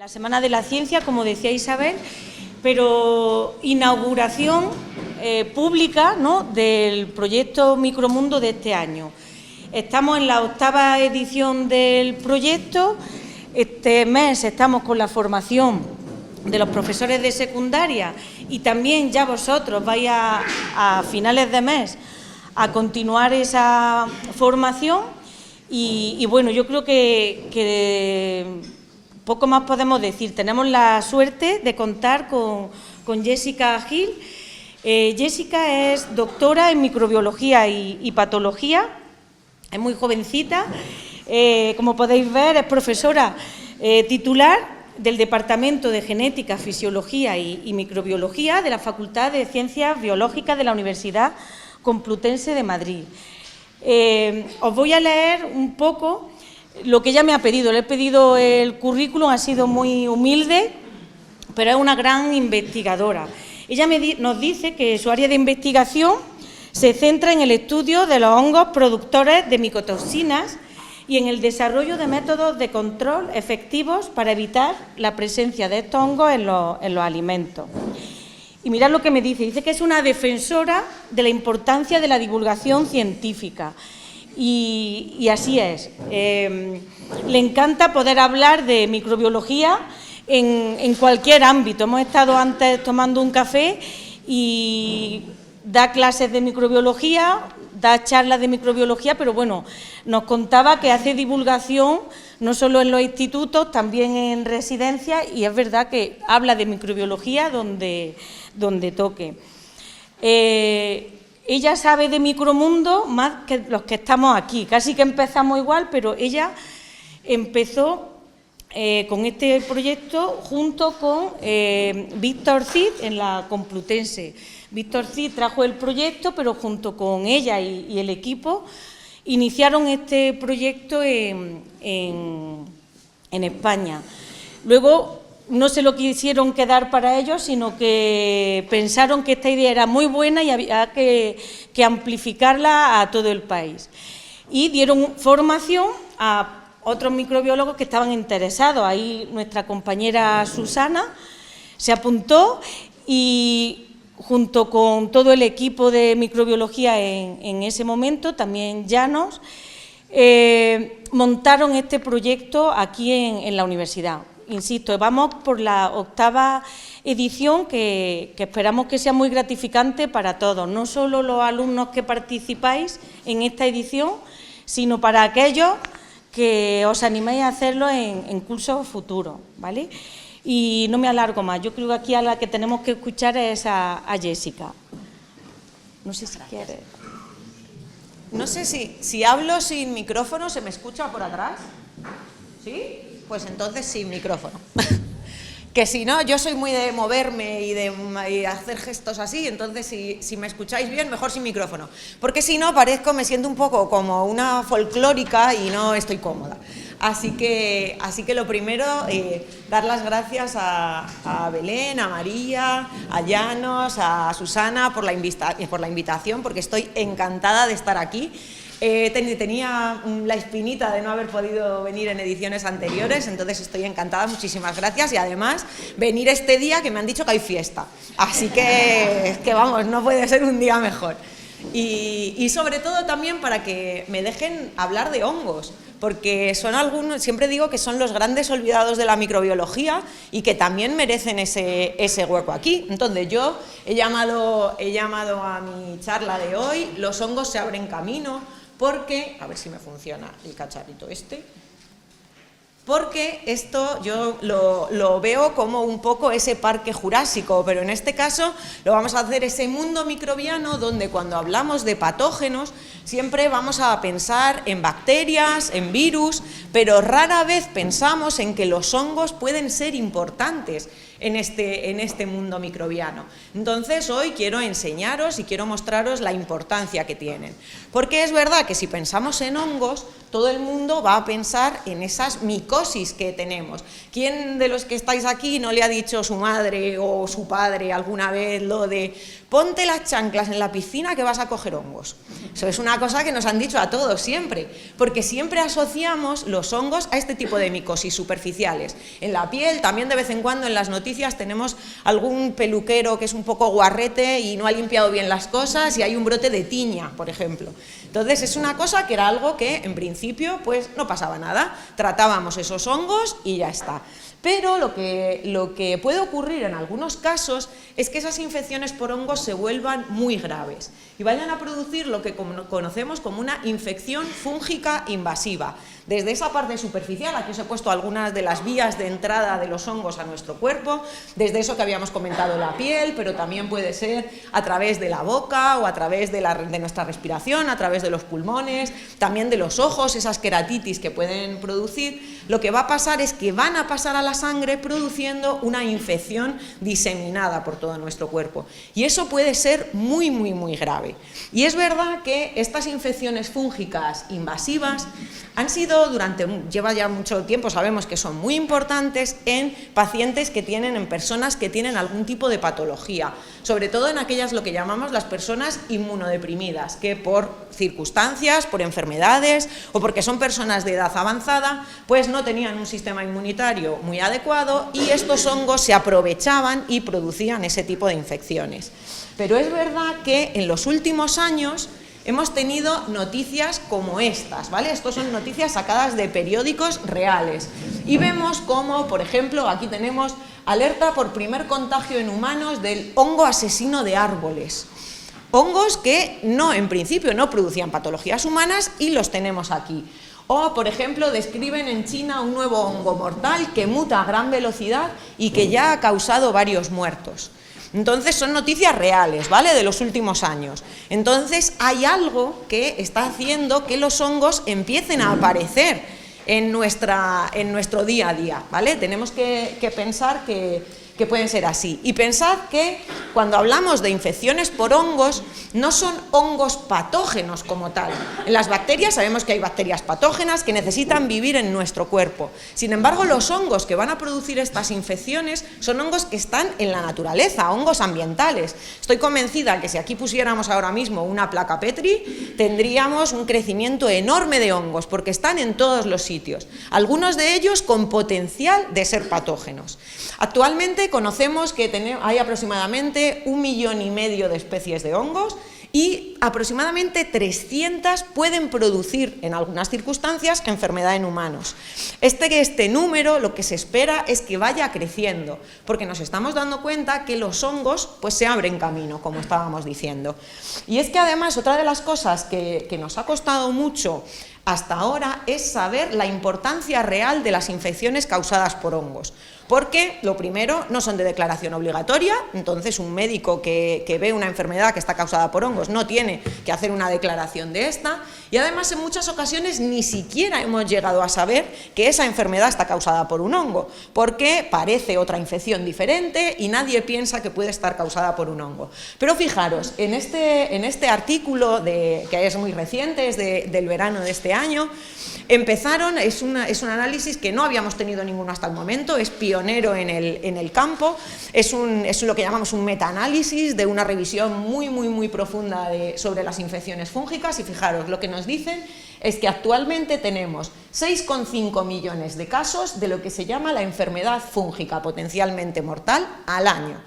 La Semana de la Ciencia, como decía Isabel, pero inauguración pública, ¿no?, del proyecto Micromundo de este año. Estamos en la 8ª edición del proyecto. Este mes estamos con la formación de los profesores de secundaria y también ya vosotros vais a finales de mes a continuar esa formación y bueno, yo creo que poco más podemos decir. Tenemos la suerte de contar con Jessica Gil. Jessica es doctora en microbiología y patología, es muy jovencita, como podéis ver es profesora titular del Departamento de Genética, Fisiología y Microbiología de la Facultad de Ciencias Biológicas de la Universidad Complutense de Madrid. Os voy a leer un poco lo que ella me ha pedido. Le he pedido el currículum, ha sido muy humilde, pero es una gran investigadora. Ella nos dice que su área de investigación se centra en el estudio de los hongos productores de micotoxinas y en el desarrollo de métodos de control efectivos para evitar la presencia de estos hongos en los alimentos. Y mirad lo que me dice que es una defensora de la importancia de la divulgación científica. Y así es. Le encanta poder hablar de microbiología en cualquier ámbito. Hemos estado antes tomando un café y da clases de microbiología, da charlas de microbiología, pero bueno, nos contaba que hace divulgación no solo en los institutos, también en residencias, y es verdad que habla de microbiología donde toque. Ella sabe de micromundo más que los que estamos aquí, casi que empezamos igual, pero ella empezó con este proyecto junto con Víctor Cid en la Complutense. Víctor Cid trajo el proyecto, pero junto con ella y el equipo iniciaron este proyecto en España. Luego no se lo quisieron quedar para ellos, sino que pensaron que esta idea era muy buena y había que amplificarla a todo el país. Y dieron formación a otros microbiólogos que estaban interesados. Ahí nuestra compañera Susana se apuntó y junto con todo el equipo de microbiología en ese momento, también Llanos, montaron este proyecto aquí en la universidad. Insisto, vamos por la 8ª edición que esperamos que sea muy gratificante para todos, no solo los alumnos que participáis en esta edición, sino para aquellos que os animéis a hacerlo en cursos futuros, ¿vale? Y no me alargo más, yo creo que aquí a la que tenemos que escuchar es a Jessica. No sé si quiere. No sé si hablo sin micrófono, ¿se me escucha por atrás? ¿Sí? Pues entonces sin micrófono. Que si no, yo soy muy de moverme y de hacer gestos así, entonces si me escucháis bien, mejor sin micrófono. Porque si no, me siento un poco como una folclórica y no estoy cómoda. Así que lo primero, dar las gracias a Belén, a María, a Llanos, a Susana por la invitación, porque estoy encantada de estar aquí. Tenía la espinita de no haber podido venir en ediciones anteriores, entonces estoy encantada, muchísimas gracias, y además venir este día que me han dicho que hay fiesta, así que vamos, no puede ser un día mejor. Y sobre todo también para que me dejen hablar de hongos, porque son algunos, siempre digo que son los grandes olvidados de la microbiología y que también merecen ese hueco aquí. Entonces yo he llamado a mi charla de hoy "Los hongos se abren camino", porque, a ver si me funciona el cacharrito porque esto yo lo veo como un poco ese parque jurásico, pero en este caso lo vamos a hacer ese mundo microbiano donde cuando hablamos de patógenos siempre vamos a pensar en bacterias, en virus, pero rara vez pensamos en que los hongos pueden ser importantes en este mundo microbiano. Entonces hoy quiero enseñaros y quiero mostraros la importancia que tienen, porque es verdad que si pensamos en hongos, todo el mundo va a pensar en esas micosis que tenemos. ¿Quién de los que estáis aquí no le ha dicho su madre o su padre alguna vez lo de ponte las chanclas en la piscina que vas a coger hongos. Eso es una cosa que nos han dicho a todos siempre, porque siempre asociamos los hongos a este tipo de micosis superficiales. En la piel, también de vez en cuando en las noticias tenemos algún peluquero que es un poco guarrete y no ha limpiado bien las cosas y hay un brote de tiña, por ejemplo. Entonces es una cosa que era algo que en principio pues no pasaba nada, tratábamos esos hongos y ya está. Pero lo que puede ocurrir en algunos casos es que esas infecciones por hongos se vuelvan muy graves y vayan a producir lo que conocemos como una infección fúngica invasiva. Desde esa parte superficial, aquí os he puesto algunas de las vías de entrada de los hongos a nuestro cuerpo, desde eso que habíamos comentado, la piel, pero también puede ser a través de la boca o a través de nuestra respiración, a través de los pulmones, también de los ojos, esas queratitis que pueden producir. Lo que va a pasar es que van a pasar a la sangre produciendo una infección diseminada por todo nuestro cuerpo. Y eso puede ser muy, muy, muy grave. Y es verdad que estas infecciones fúngicas invasivas han sido lleva ya mucho tiempo, sabemos que son muy importantes en pacientes que tienen, en personas que tienen algún tipo de patología, sobre todo en aquellas lo que llamamos las personas inmunodeprimidas, que por circunstancias, por enfermedades o porque son personas de edad avanzada, pues no tenían un sistema inmunitario muy adecuado y estos hongos se aprovechaban y producían ese tipo de infecciones. Pero es verdad que en los últimos años hemos tenido noticias como estas, ¿vale? Estas son noticias sacadas de periódicos reales. Y vemos como, por ejemplo, aquí tenemos alerta por primer contagio en humanos del hongo asesino de árboles. Hongos que en principio no producían patologías humanas y los tenemos aquí. O, por ejemplo, describen en China un nuevo hongo mortal que muta a gran velocidad y que ya ha causado varios muertos. Entonces son noticias reales, ¿vale?, de los últimos años. Entonces hay algo que está haciendo que los hongos empiecen a aparecer en nuestro día a día, ¿vale? Tenemos que pensar que pueden ser así. Y pensad que cuando hablamos de infecciones por hongos, no son hongos patógenos como tal. En las bacterias sabemos que hay bacterias patógenas que necesitan vivir en nuestro cuerpo. Sin embargo, los hongos que van a producir estas infecciones son hongos que están en la naturaleza, hongos ambientales. Estoy convencida que si aquí pusiéramos ahora mismo una placa Petri, tendríamos un crecimiento enorme de hongos, porque están en todos los sitios. Algunos de ellos con potencial de ser patógenos. Actualmente conocemos que hay aproximadamente 1,5 millones de especies de hongos y aproximadamente 300 pueden producir en algunas circunstancias enfermedad en humanos. Este número lo que se espera es que vaya creciendo, porque nos estamos dando cuenta que los hongos pues se abren camino, como estábamos diciendo. Y es que además otra de las cosas que nos ha costado mucho hasta ahora es saber la importancia real de las infecciones causadas por hongos. Porque, lo primero, no son de declaración obligatoria, entonces un médico que ve una enfermedad que está causada por hongos no tiene que hacer una declaración de esta, y además en muchas ocasiones ni siquiera hemos llegado a saber que esa enfermedad está causada por un hongo, porque parece otra infección diferente y nadie piensa que puede estar causada por un hongo. Pero fijaros, en este artículo, que es muy reciente, es del verano de este año, empezaron, es un análisis que no habíamos tenido ninguno hasta el momento, es pionero en el campo, es lo que llamamos un metaanálisis de una revisión muy, muy, muy profunda sobre las infecciones fúngicas, y fijaros, lo que nos dicen es que actualmente tenemos 6,5 millones de casos de lo que se llama la enfermedad fúngica potencialmente mortal al año.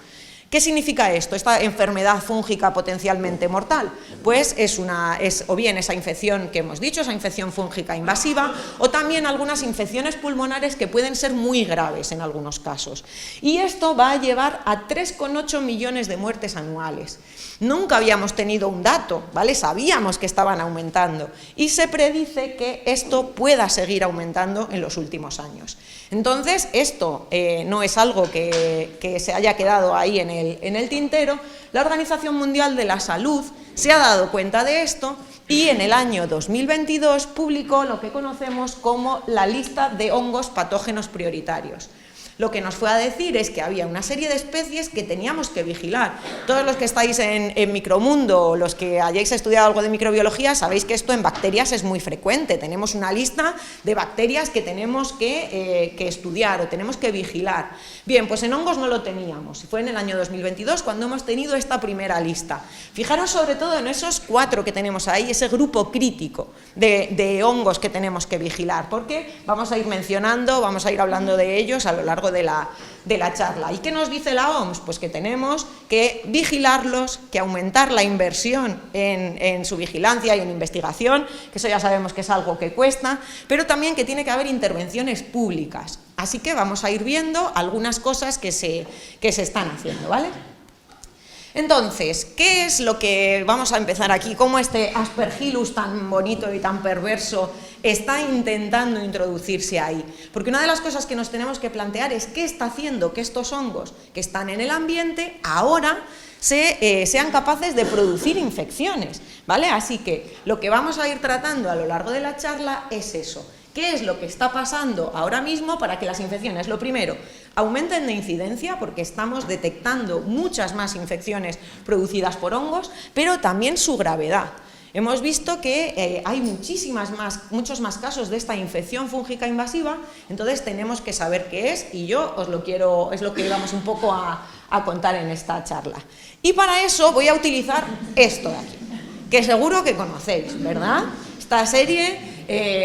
¿Qué significa esto, esta enfermedad fúngica potencialmente mortal? Pues es o bien esa infección que hemos dicho, esa infección fúngica invasiva, o también algunas infecciones pulmonares que pueden ser muy graves en algunos casos. Y esto va a llevar a 3,8 millones de muertes anuales. Nunca habíamos tenido un dato, ¿vale? Sabíamos que estaban aumentando y se predice que esto pueda seguir aumentando en los últimos años. Entonces, esto no es algo que se haya quedado ahí en el tintero. La Organización Mundial de la Salud se ha dado cuenta de esto y en el año 2022 publicó lo que conocemos como la lista de hongos patógenos prioritarios. lo que nos fue a decir es que había una serie de especies que teníamos que vigilar. Todos los que estáis en Micromundo, los que hayáis estudiado algo de microbiología, sabéis que esto en bacterias es muy frecuente. Tenemos una lista de bacterias que tenemos que estudiar o tenemos que vigilar. Bien, pues en hongos no lo teníamos. Fue en el año 2022 cuando hemos tenido esta primera lista. Fijaros sobre todo en esos 4 que tenemos ahí, ese grupo crítico de hongos que tenemos que vigilar, porque vamos a ir mencionando, vamos a ir hablando de ellos a lo largo de la charla. ¿Y qué nos dice la OMS? Pues que tenemos que vigilarlos, que aumentar la inversión en su vigilancia y en investigación, que eso ya sabemos que es algo que cuesta, pero también que tiene que haber intervenciones públicas. Así que vamos a ir viendo algunas cosas que se están haciendo, ¿vale? Entonces, ¿qué es lo que vamos a empezar aquí? ¿Cómo este Aspergillus tan bonito y tan perverso está intentando introducirse ahí? Porque una de las cosas que nos tenemos que plantear es qué está haciendo que estos hongos que están en el ambiente ahora sean capaces de producir infecciones, ¿vale? Así que lo que vamos a ir tratando a lo largo de la charla es eso. ¿Qué es lo que está pasando ahora mismo para que las infecciones, lo primero, aumenten de incidencia, porque estamos detectando muchas más infecciones producidas por hongos, pero también su gravedad? Hemos visto que hay muchos más casos de esta infección fúngica invasiva, entonces tenemos que saber qué es, y yo es lo que íbamos un poco a contar en esta charla. Y para eso voy a utilizar esto de aquí, que seguro que conocéis, ¿verdad? Esta serie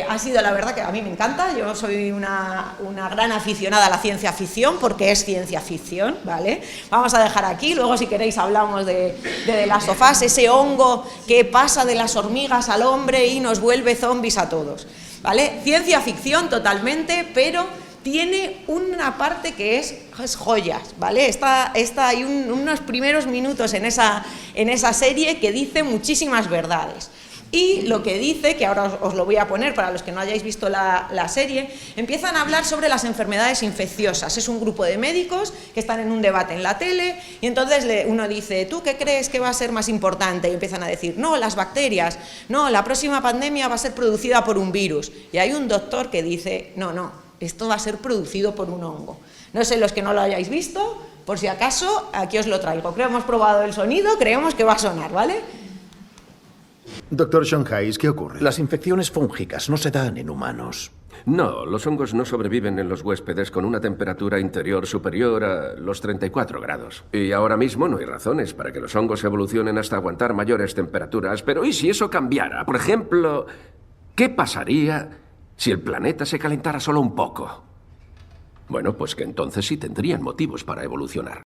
ha sido, la verdad, que a mí me encanta. Yo soy una gran aficionada a la ciencia ficción, porque es ciencia ficción, ¿vale? Vamos a dejar aquí, luego si queréis hablamos de The Last of Us, ese hongo que pasa de las hormigas al hombre y nos vuelve zombies a todos, ¿vale? Ciencia ficción totalmente, pero tiene una parte que es joyas, ¿vale? Hay unos primeros minutos en esa serie que dice muchísimas verdades. Y lo que dice, que ahora os lo voy a poner para los que no hayáis visto la serie, empiezan a hablar sobre las enfermedades infecciosas. Es un grupo de médicos que están en un debate en la tele y entonces uno dice, ¿tú qué crees que va a ser más importante? Y empiezan a decir, no, las bacterias, no, la próxima pandemia va a ser producida por un virus. Y hay un doctor que dice, no, esto va a ser producido por un hongo. No sé, los que no lo hayáis visto, por si acaso, aquí os lo traigo. Creo que hemos probado el sonido, creemos que va a sonar, ¿vale? Doctor Sean Hayes, ¿qué ocurre? Las infecciones fúngicas no se dan en humanos. No, los hongos no sobreviven en los huéspedes con una temperatura interior superior a los 34 grados. Y ahora mismo no hay razones para que los hongos evolucionen hasta aguantar mayores temperaturas. Pero ¿y si eso cambiara? Por ejemplo, ¿qué pasaría si el planeta se calentara solo un poco? Bueno, pues que entonces sí tendrían motivos para evolucionar.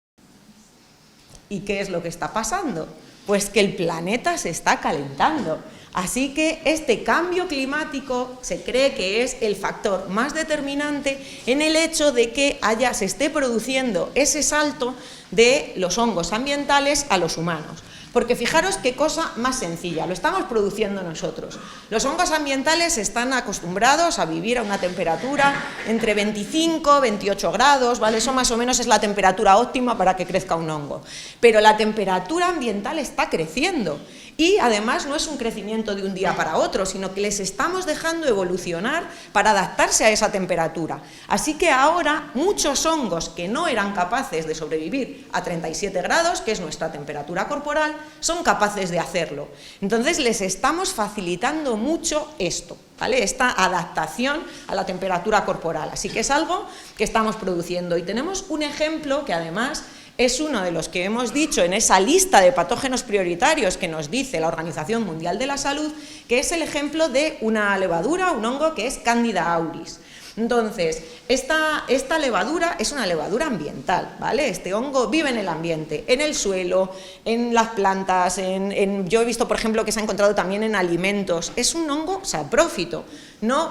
¿Y qué es lo que está pasando? Pues que el planeta se está calentando. Así que este cambio climático se cree que es el factor más determinante en el hecho de que se esté produciendo ese salto de los hongos ambientales a los humanos. Porque fijaros qué cosa más sencilla, lo estamos produciendo nosotros. Los hongos ambientales están acostumbrados a vivir a una temperatura entre 25 y 28 grados, ¿vale? Eso más o menos es la temperatura óptima para que crezca un hongo. Pero la temperatura ambiental está creciendo y además no es un crecimiento de un día para otro, sino que les estamos dejando evolucionar para adaptarse a esa temperatura. Así que ahora muchos hongos que no eran capaces de sobrevivir a 37 grados, que es nuestra temperatura corporal, son capaces de hacerlo. Entonces les estamos facilitando mucho esto, ¿vale? Esta adaptación a la temperatura corporal. Así que es algo que estamos produciendo. Y tenemos un ejemplo que además es uno de los que hemos dicho en esa lista de patógenos prioritarios que nos dice la Organización Mundial de la Salud, que es el ejemplo de una levadura, un hongo que es Candida auris. Entonces, esta levadura es una levadura ambiental, ¿vale? Este hongo vive en el ambiente, en el suelo, en las plantas, yo he visto, por ejemplo, que se ha encontrado también en alimentos. Es un hongo saprófito, no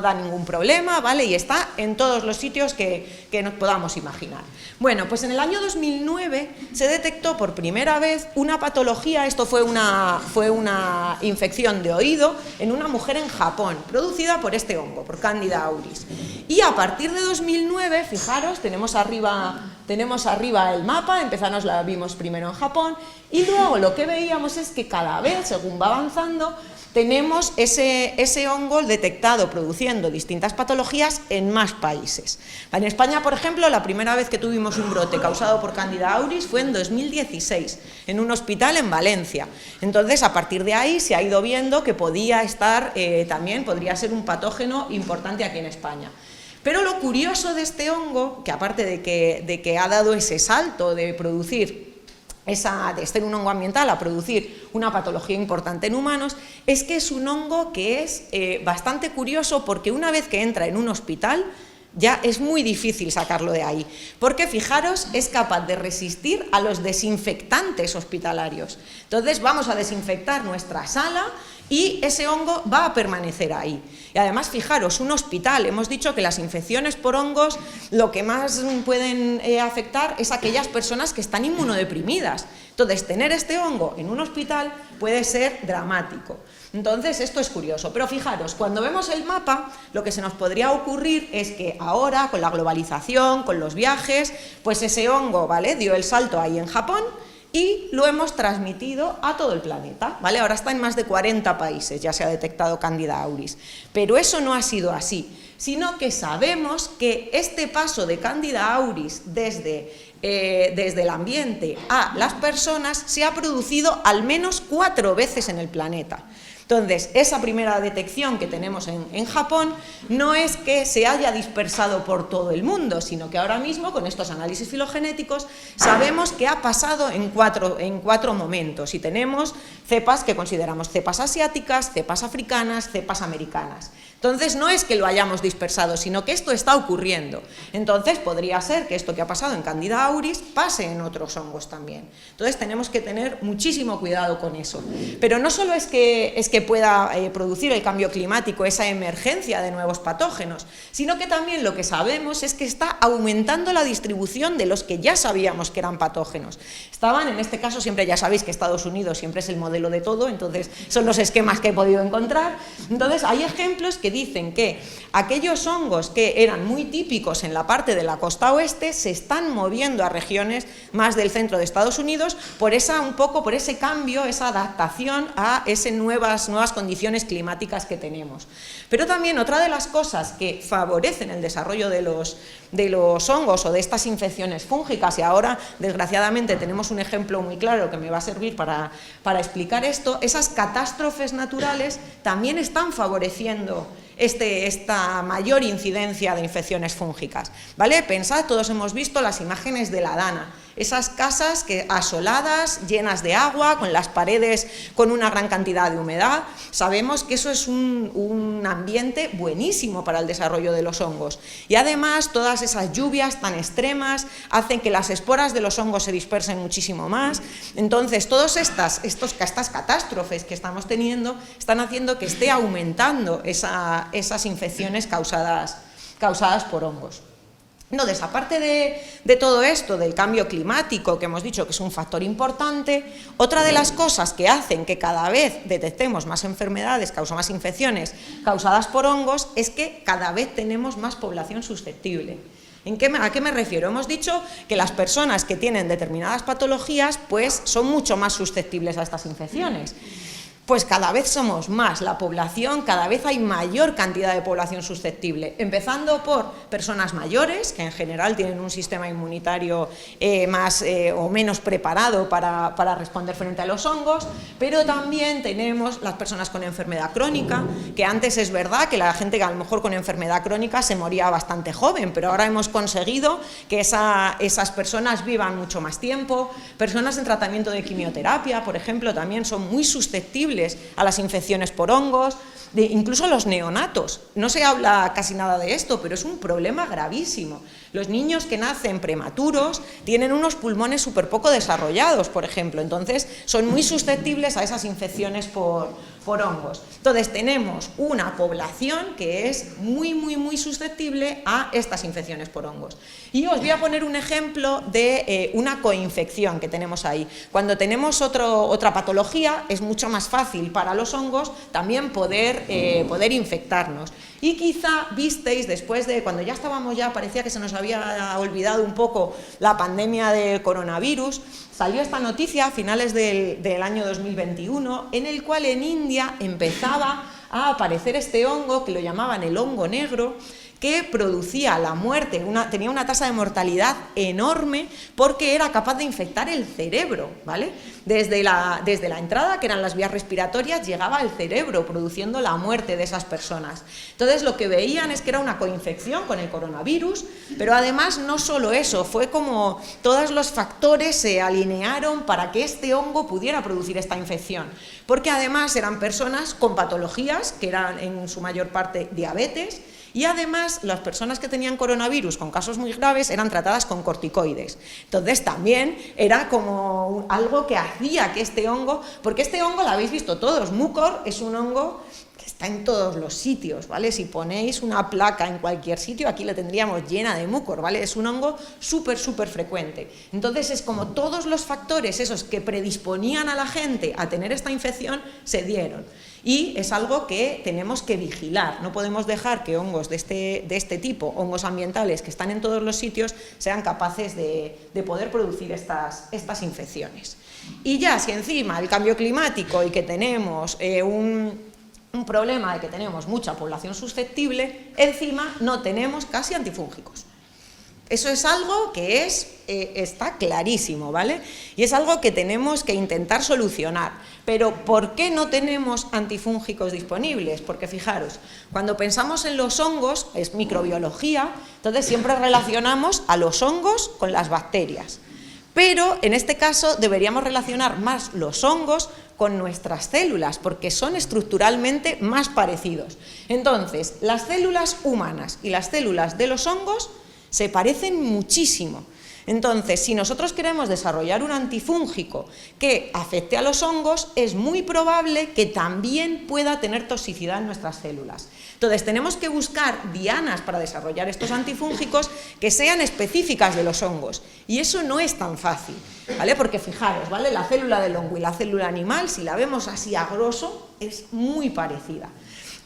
da ningún problema, ¿vale? Y está en todos los sitios que nos podamos imaginar. Bueno, pues en el año 2009 se detectó por primera vez una patología, esto fue una infección de oído en una mujer en Japón, producida por este hongo, por Candida auris. Y a partir de 2009, fijaros, tenemos arriba tenemos arriba el mapa, empezamos, la vimos primero en Japón, y luego lo que veíamos es que cada vez, según va avanzando, tenemos ese hongo detectado produciendo distintas patologías en más países. En España, por ejemplo, la primera vez que tuvimos un brote causado por Candida auris fue en 2016, en un hospital en Valencia. Entonces, a partir de ahí se ha ido viendo que podía estar, también podría ser un patógeno importante aquí en España. Pero lo curioso de este hongo, que aparte de que ha dado ese salto de producir de ser un hongo ambiental a producir una patología importante en humanos, es que es un hongo que es bastante curioso, porque una vez que entra en un hospital ya es muy difícil sacarlo de ahí, porque fijaros, es capaz de resistir a los desinfectantes hospitalarios. Entonces vamos a desinfectar nuestra sala y ese hongo va a permanecer ahí. Y además, fijaros, un hospital, hemos dicho que las infecciones por hongos lo que más pueden afectar es a aquellas personas que están inmunodeprimidas. Entonces, tener este hongo en un hospital puede ser dramático. Entonces, esto es curioso. Pero fijaros, cuando vemos el mapa, lo que se nos podría ocurrir es que ahora, con la globalización, con los viajes, pues ese hongo, ¿vale?, dio el salto ahí en Japón, y lo hemos transmitido a todo el planeta, ¿vale? Ahora está en más de 40 países, ya se ha detectado Candida auris. Pero eso no ha sido así, sino que sabemos que este paso de Candida auris desde el ambiente a las personas se ha producido al menos 4 veces en el planeta. Entonces, esa primera detección que tenemos en Japón no es que se haya dispersado por todo el mundo, sino que ahora mismo, con estos análisis filogenéticos, sabemos que ha pasado en cuatro momentos, y tenemos cepas que consideramos cepas asiáticas, cepas africanas, cepas americanas. Entonces, no es que lo hayamos dispersado, sino que esto está ocurriendo. Entonces, podría ser que esto que ha pasado en Candida auris pase en otros hongos también. Entonces, tenemos que tener muchísimo cuidado con eso. Pero no solo es que pueda producir el cambio climático esa emergencia de nuevos patógenos, sino que también lo que sabemos es que está aumentando la distribución de los que ya sabíamos que eran patógenos. Estaban, en este caso, siempre ya sabéis que Estados Unidos siempre es el modelo de todo, entonces son los esquemas que he podido encontrar. Entonces, hay ejemplos que dicen que aquellos hongos que eran muy típicos en la parte de la costa oeste se están moviendo a regiones más del centro de Estados Unidos por ese cambio, esa adaptación a esas nuevas condiciones climáticas que tenemos. Pero también otra de las cosas que favorecen el desarrollo de los hongos o de estas infecciones fúngicas, y ahora desgraciadamente tenemos un ejemplo muy claro que me va a servir para explicar esto, esas catástrofes naturales también están favoreciendo esta mayor incidencia de infecciones fúngicas, ¿vale? Pensad, todos hemos visto las imágenes de la Dana, esas casas asoladas, llenas de agua, con las paredes con una gran cantidad de humedad. Sabemos que eso es un ambiente buenísimo para el desarrollo de los hongos. Y además, todas esas lluvias tan extremas hacen que las esporas de los hongos se dispersen muchísimo más. Entonces, todas estas catástrofes que estamos teniendo están haciendo que esté aumentando esas infecciones causadas por hongos. Entonces, aparte de todo esto, del cambio climático, que hemos dicho que es un factor importante, otra de las cosas que hacen que cada vez detectemos más enfermedades, más infecciones causadas por hongos, es que cada vez tenemos más población susceptible. ¿A qué me refiero? Hemos dicho que las personas que tienen determinadas patologías, pues son mucho más susceptibles a estas infecciones. Pues cada vez somos más, la población, cada vez hay mayor cantidad de población susceptible, empezando por personas mayores, que en general tienen un sistema inmunitario más o menos preparado para responder frente a los hongos, pero también tenemos las personas con enfermedad crónica, que antes es verdad que la gente que a lo mejor con enfermedad crónica se moría bastante joven, pero ahora hemos conseguido que esas personas vivan mucho más tiempo. Personas en tratamiento de quimioterapia, por ejemplo, también son muy susceptibles a las infecciones por hongos, incluso los neonatos. No se habla casi nada de esto, pero es un problema gravísimo. Los niños que nacen prematuros tienen unos pulmones súper poco desarrollados, por ejemplo, entonces son muy susceptibles a esas infecciones por hongos. Entonces tenemos una población que es muy, muy, muy susceptible a estas infecciones por hongos. Y os voy a poner un ejemplo de una coinfección que tenemos ahí. Cuando tenemos otra patología, es mucho más fácil para los hongos también poder infectarnos. Y quizá visteis, después de, cuando ya estábamos ya, parecía que se nos había olvidado un poco la pandemia del coronavirus, salió esta noticia a finales del año 2021, en el cual en India empezaba a aparecer este hongo, que lo llamaban el hongo negro, que producía la muerte, tenía una tasa de mortalidad enorme porque era capaz de infectar el cerebro, ¿vale? Desde la entrada, que eran las vías respiratorias, llegaba al cerebro, produciendo la muerte de esas personas. Entonces, lo que veían es que era una coinfección con el coronavirus, pero además no solo eso, fue como todos los factores se alinearon para que este hongo pudiera producir esta infección, porque además eran personas con patologías, que eran en su mayor parte diabetes, y además las personas que tenían coronavirus con casos muy graves eran tratadas con corticoides. Entonces también era como algo que hacía que este hongo, porque este hongo lo habéis visto todos, mucor es un hongo que está en todos los sitios, ¿vale? Si ponéis una placa en cualquier sitio, aquí la tendríamos llena de mucor, ¿vale? Es un hongo súper frecuente. Entonces es como todos los factores esos que predisponían a la gente a tener esta infección se dieron. Y es algo que tenemos que vigilar, no podemos dejar que hongos de este tipo, hongos ambientales que están en todos los sitios, sean capaces de poder producir estas infecciones. Y ya si encima el cambio climático y que tenemos un problema de que tenemos mucha población susceptible, encima no tenemos casi antifúngicos. Eso es algo que está clarísimo, ¿vale? Y es algo que tenemos que intentar solucionar. Pero ¿por qué no tenemos antifúngicos disponibles? Porque fijaros, cuando pensamos en los hongos, es microbiología, entonces siempre relacionamos a los hongos con las bacterias. Pero en este caso deberíamos relacionar más los hongos con nuestras células, porque son estructuralmente más parecidos. Entonces, las células humanas y las células de los hongos se parecen muchísimo. Entonces, si nosotros queremos desarrollar un antifúngico que afecte a los hongos, es muy probable que también pueda tener toxicidad en nuestras células. Entonces, tenemos que buscar dianas para desarrollar estos antifúngicos que sean específicas de los hongos. Y eso no es tan fácil, ¿vale? Porque fijaros, ¿vale? La célula del hongo y la célula animal, si la vemos así a grosso, es muy parecida.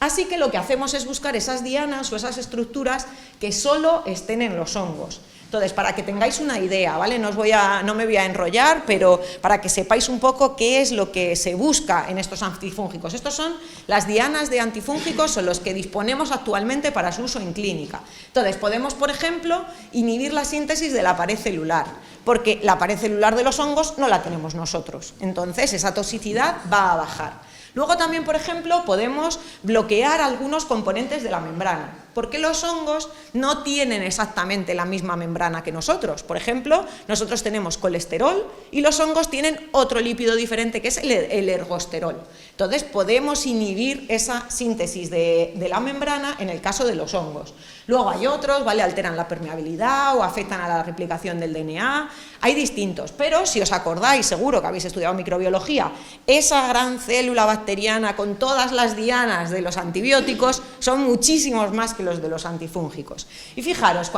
Así que lo que hacemos es buscar esas dianas o esas estructuras que solo estén en los hongos. Entonces, para que tengáis una idea, ¿vale? No me voy a enrollar, pero para que sepáis un poco qué es lo que se busca en estos antifúngicos. Estos son las dianas de antifúngicos, son los que disponemos actualmente para su uso en clínica. Entonces, podemos, por ejemplo, inhibir la síntesis de la pared celular, porque la pared celular de los hongos no la tenemos nosotros. Entonces, esa toxicidad va a bajar. Luego también, por ejemplo, podemos bloquear algunos componentes de la membrana, porque los hongos no tienen exactamente la misma membrana que nosotros. Por ejemplo, nosotros tenemos colesterol y los hongos tienen otro lípido diferente que es el ergosterol. Entonces podemos inhibir esa síntesis de la membrana en el caso de los hongos. Luego hay otros, ¿vale? Alteran la permeabilidad o afectan a la replicación del DNA. Hay distintos, pero si os acordáis, seguro que habéis estudiado microbiología, esa gran célula bacteriana con todas las dianas de los antibióticos son muchísimos más que los de los antifúngicos. Y fijaros,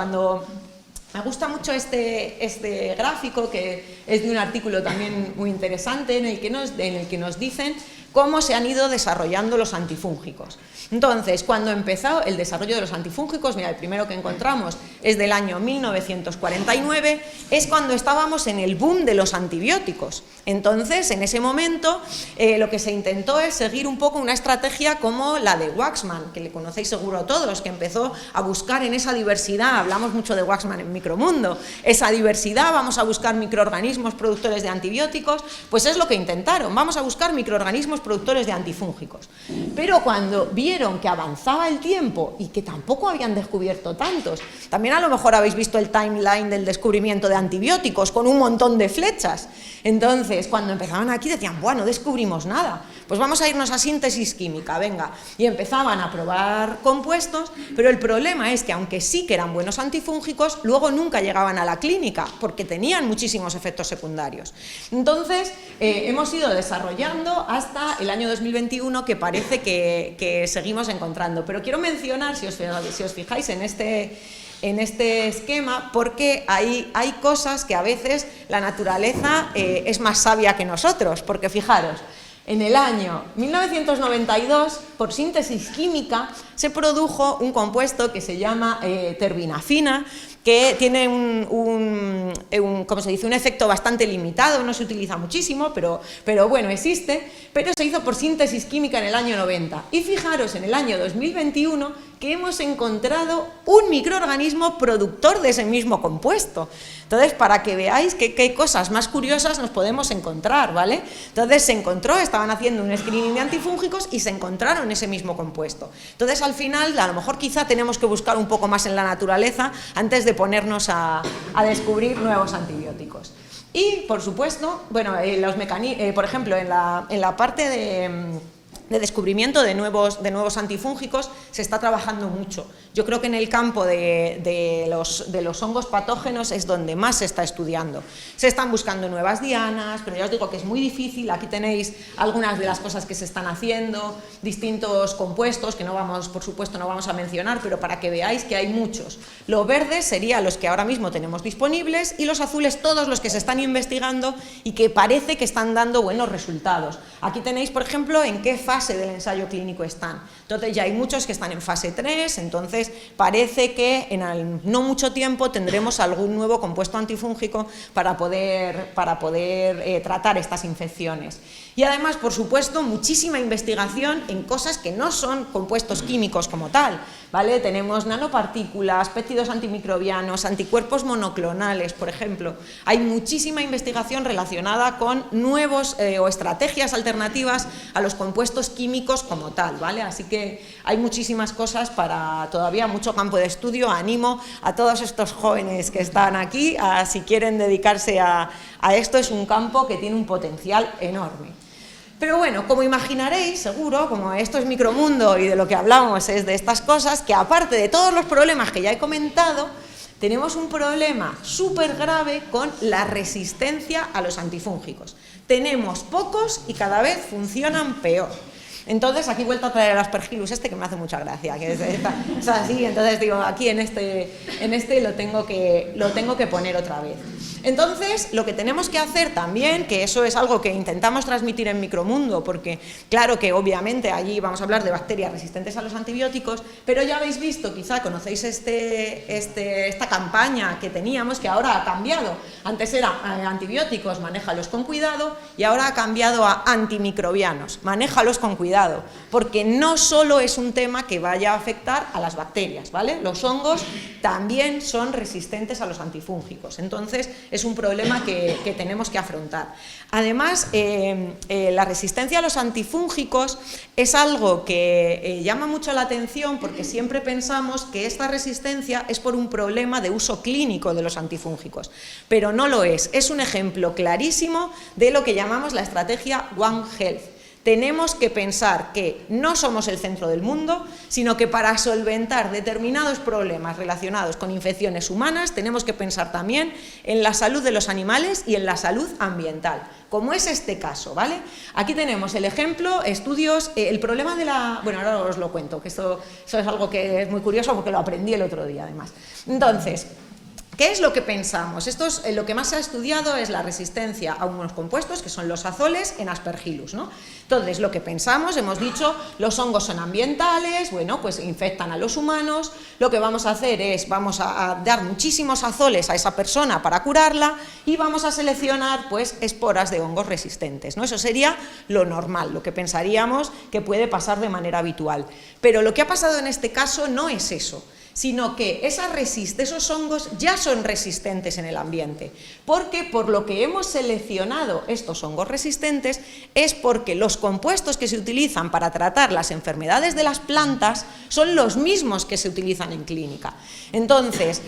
me gusta mucho este gráfico, que es de un artículo también muy interesante en el que nos dicen cómo se han ido desarrollando los antifúngicos. Entonces, cuando empezó el desarrollo de los antifúngicos, mira, el primero que encontramos es del año 1949, es cuando estábamos en el boom de los antibióticos. Entonces, en ese momento, lo que se intentó es seguir un poco una estrategia como la de Waxman, que le conocéis seguro todos, que empezó a buscar en esa diversidad, hablamos mucho de Waxman en Micromundo, esa diversidad, vamos a buscar microorganismos productores de antibióticos, pues es lo que intentaron, vamos a buscar microorganismos productores de antifúngicos. Pero cuando vieron que avanzaba el tiempo y que tampoco habían descubierto tantos, también a lo mejor habéis visto el timeline del descubrimiento de antibióticos con un montón de flechas. Entonces, cuando empezaban aquí decían, bueno, no descubrimos nada, pues vamos a irnos a síntesis química, venga. Y empezaban a probar compuestos, pero el problema es que aunque sí que eran buenos antifúngicos, luego nunca llegaban a la clínica, porque tenían muchísimos efectos secundarios. Entonces, hemos ido desarrollando hasta el año 2021, que parece que seguimos encontrando. Pero quiero mencionar, si os fijáis en este esquema, porque hay cosas que a veces la naturaleza es más sabia que nosotros, porque fijaros, En el año 1992, por síntesis química, se produjo un compuesto que se llama terbinafina, que tiene ¿cómo se dice?, un efecto bastante limitado, no se utiliza muchísimo, pero bueno, existe, pero se hizo por síntesis química en el año 90. Y fijaros, en el año 2021, que hemos encontrado un microorganismo productor de ese mismo compuesto. Entonces, para que veáis qué cosas más curiosas nos podemos encontrar, ¿vale? Entonces se encontró, estaban haciendo un screening de antifúngicos y se encontraron ese mismo compuesto. Entonces, al final, a lo mejor quizá tenemos que buscar un poco más en la naturaleza antes de ponernos a descubrir nuevos antibióticos. Y, por supuesto, bueno, por ejemplo, en la parte de descubrimiento de nuevos antifúngicos se está trabajando mucho. Yo creo que en el campo de los hongos patógenos es donde más se está estudiando. Se están buscando nuevas dianas, pero ya os digo que es muy difícil. Aquí tenéis algunas de las cosas que se están haciendo, distintos compuestos que por supuesto no vamos a mencionar, pero para que veáis que hay muchos. Los verdes serían los que ahora mismo tenemos disponibles y los azules todos los que se están investigando y que parece que están dando buenos resultados. Aquí tenéis, por ejemplo, en qué fase del ensayo clínico están. Entonces ya hay muchos que están en fase 3, entonces parece que en no mucho tiempo tendremos algún nuevo compuesto antifúngico para poder tratar estas infecciones. Y además, por supuesto, muchísima investigación en cosas que no son compuestos químicos como tal, ¿vale? Tenemos nanopartículas, péptidos antimicrobianos, anticuerpos monoclonales, por ejemplo. Hay muchísima investigación relacionada con nuevos o estrategias alternativas a los compuestos químicos como tal, ¿vale? Así que hay muchísimas cosas para todavía mucho campo de estudio. Animo a todos estos jóvenes que están aquí si quieren dedicarse a esto. Es un campo que tiene un potencial enorme. Pero bueno, como imaginaréis, seguro, como esto es micromundo y de lo que hablamos es de estas cosas, que aparte de todos los problemas que ya he comentado, tenemos un problema súper grave con la resistencia a los antifúngicos. Tenemos pocos y cada vez funcionan peor. Entonces, aquí he vuelto a traer el Aspergillus que me hace mucha gracia, que es así, entonces digo, aquí en este lo tengo que poner otra vez. Entonces, lo que tenemos que hacer también, que eso es algo que intentamos transmitir en Micromundo, porque claro que obviamente allí vamos a hablar de bacterias resistentes a los antibióticos, pero ya habéis visto, quizá conocéis esta campaña que teníamos, que ahora ha cambiado. Antes era antibióticos, manéjalos con cuidado, y ahora ha cambiado a antimicrobianos, manéjalos con cuidado, porque no solo es un tema que vaya a afectar a las bacterias, ¿vale? Los hongos también son resistentes a los antifúngicos, entonces es un problema que tenemos que afrontar. Además, la resistencia a los antifúngicos es algo que llama mucho la atención porque siempre pensamos que esta resistencia es por un problema de uso clínico de los antifúngicos, pero no lo es. Es un ejemplo clarísimo de lo que llamamos la estrategia One Health. Tenemos que pensar que no somos el centro del mundo, sino que para solventar determinados problemas relacionados con infecciones humanas tenemos que pensar también en la salud de los animales y en la salud ambiental, como es este caso, ¿vale? Aquí tenemos el ejemplo, estudios, el problema de la... Bueno, ahora os lo cuento, que eso es algo que es muy curioso porque lo aprendí el otro día, además. Entonces, ¿qué es lo que pensamos? Lo que más se ha estudiado es la resistencia a unos compuestos, que son los azoles, en Aspergillus, ¿no? Entonces, lo que pensamos, hemos dicho, los hongos son ambientales, bueno, pues infectan a los humanos, lo que vamos a hacer es, vamos a dar muchísimos azoles a esa persona para curarla y vamos a seleccionar, pues, esporas de hongos resistentes, ¿no? Eso sería lo normal, lo que pensaríamos que puede pasar de manera habitual. Pero lo que ha pasado en este caso no es eso, sino que esos hongos ya son resistentes en el ambiente, porque por lo que hemos seleccionado estos hongos resistentes es porque los compuestos que se utilizan para tratar las enfermedades de las plantas son los mismos que se utilizan en clínica. Entonces,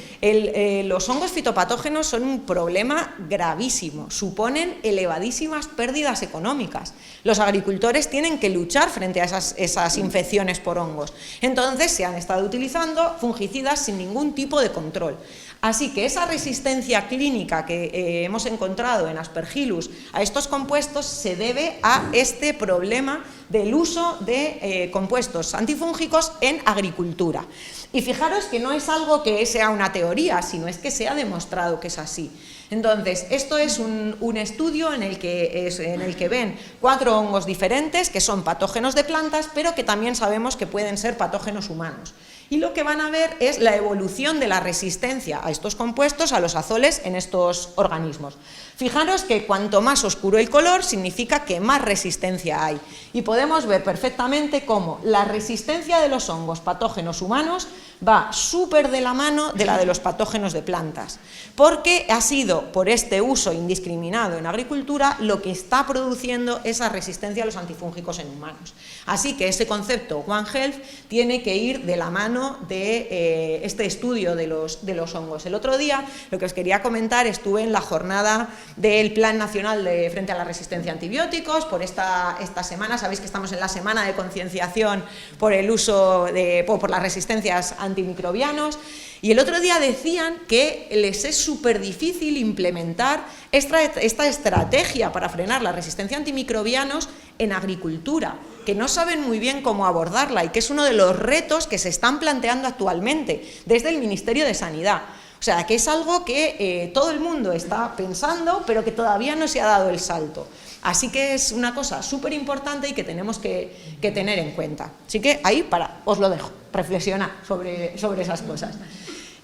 los hongos fitopatógenos son un problema gravísimo, suponen elevadísimas pérdidas económicas. Los agricultores tienen que luchar frente a esas infecciones por hongos. Entonces, se han estado utilizando fungicidas sin ningún tipo de control. Así que esa resistencia clínica que hemos encontrado en Aspergillus a estos compuestos se debe a este problema del uso de compuestos antifúngicos en agricultura. Y fijaros que no es algo que sea una teoría, sino es que se ha demostrado que es así. Entonces, esto es un estudio en el que ven 4 hongos diferentes que son patógenos de plantas, pero que también sabemos que pueden ser patógenos humanos. Y lo que van a ver es la evolución de la resistencia a estos compuestos, a los azoles, en estos organismos. Fijaros que cuanto más oscuro el color, significa que más resistencia hay. Y podemos ver perfectamente cómo la resistencia de los hongos patógenos humanos va súper de la mano de la de los patógenos de plantas, porque ha sido por este uso indiscriminado en agricultura lo que está produciendo esa resistencia a los antifúngicos en humanos. Así que ese concepto One Health tiene que ir de la mano de este estudio de los hongos. El otro día, lo que os quería comentar, estuve en la jornada del Plan Nacional frente a la Resistencia a Antibióticos. Por esta semana, sabéis que estamos en la semana de concienciación por el uso por las resistencias antimicrobianos, y el otro día decían que les es súper difícil implementar esta estrategia para frenar la resistencia a antimicrobianos en agricultura, que no saben muy bien cómo abordarla y que es uno de los retos que se están planteando actualmente desde el Ministerio de Sanidad. O sea, que es algo que todo el mundo está pensando, pero que todavía no se ha dado el salto. Así que es una cosa súper importante y que tenemos que tener en cuenta. Así que ahí os lo dejo, reflexionar sobre esas cosas.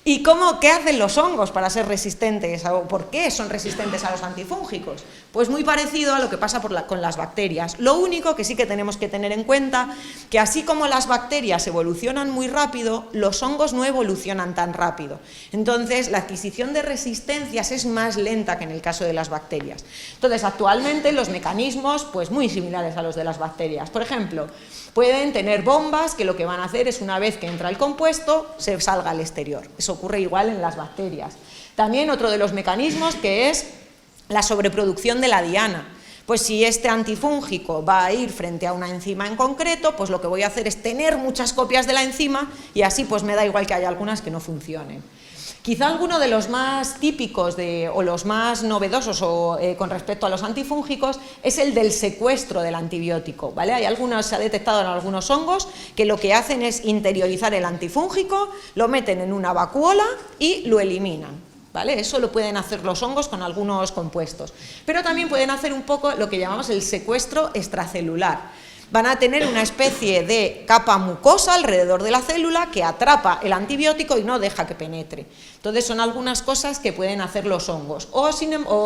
¿Y qué hacen los hongos para ser resistentes? ¿O por qué son resistentes a los antifúngicos? Pues muy parecido a lo que pasa con las bacterias. Lo único que sí que tenemos que tener en cuenta, que así como las bacterias evolucionan muy rápido, los hongos no evolucionan tan rápido. Entonces, la adquisición de resistencias es más lenta que en el caso de las bacterias. Entonces, actualmente los mecanismos, pues muy similares a los de las bacterias. Por ejemplo, pueden tener bombas que lo que van a hacer es, una vez que entra el compuesto, se salga al exterior. Eso ocurre igual en las bacterias. También otro de los mecanismos, que es la sobreproducción de la diana. Pues si este antifúngico va a ir frente a una enzima en concreto, pues lo que voy a hacer es tener muchas copias de la enzima y así pues me da igual que haya algunas que no funcionen. Quizá alguno de los más típicos o los más novedosos con respecto a los antifúngicos es el del secuestro del antibiótico, ¿vale? Se ha detectado en algunos hongos que lo que hacen es interiorizar el antifúngico, lo meten en una vacuola y lo eliminan, ¿vale? Eso lo pueden hacer los hongos con algunos compuestos, pero también pueden hacer un poco lo que llamamos el secuestro extracelular. Van a tener una especie de capa mucosa alrededor de la célula que atrapa el antibiótico y no deja que penetre. Entonces son algunas cosas que pueden hacer los hongos. O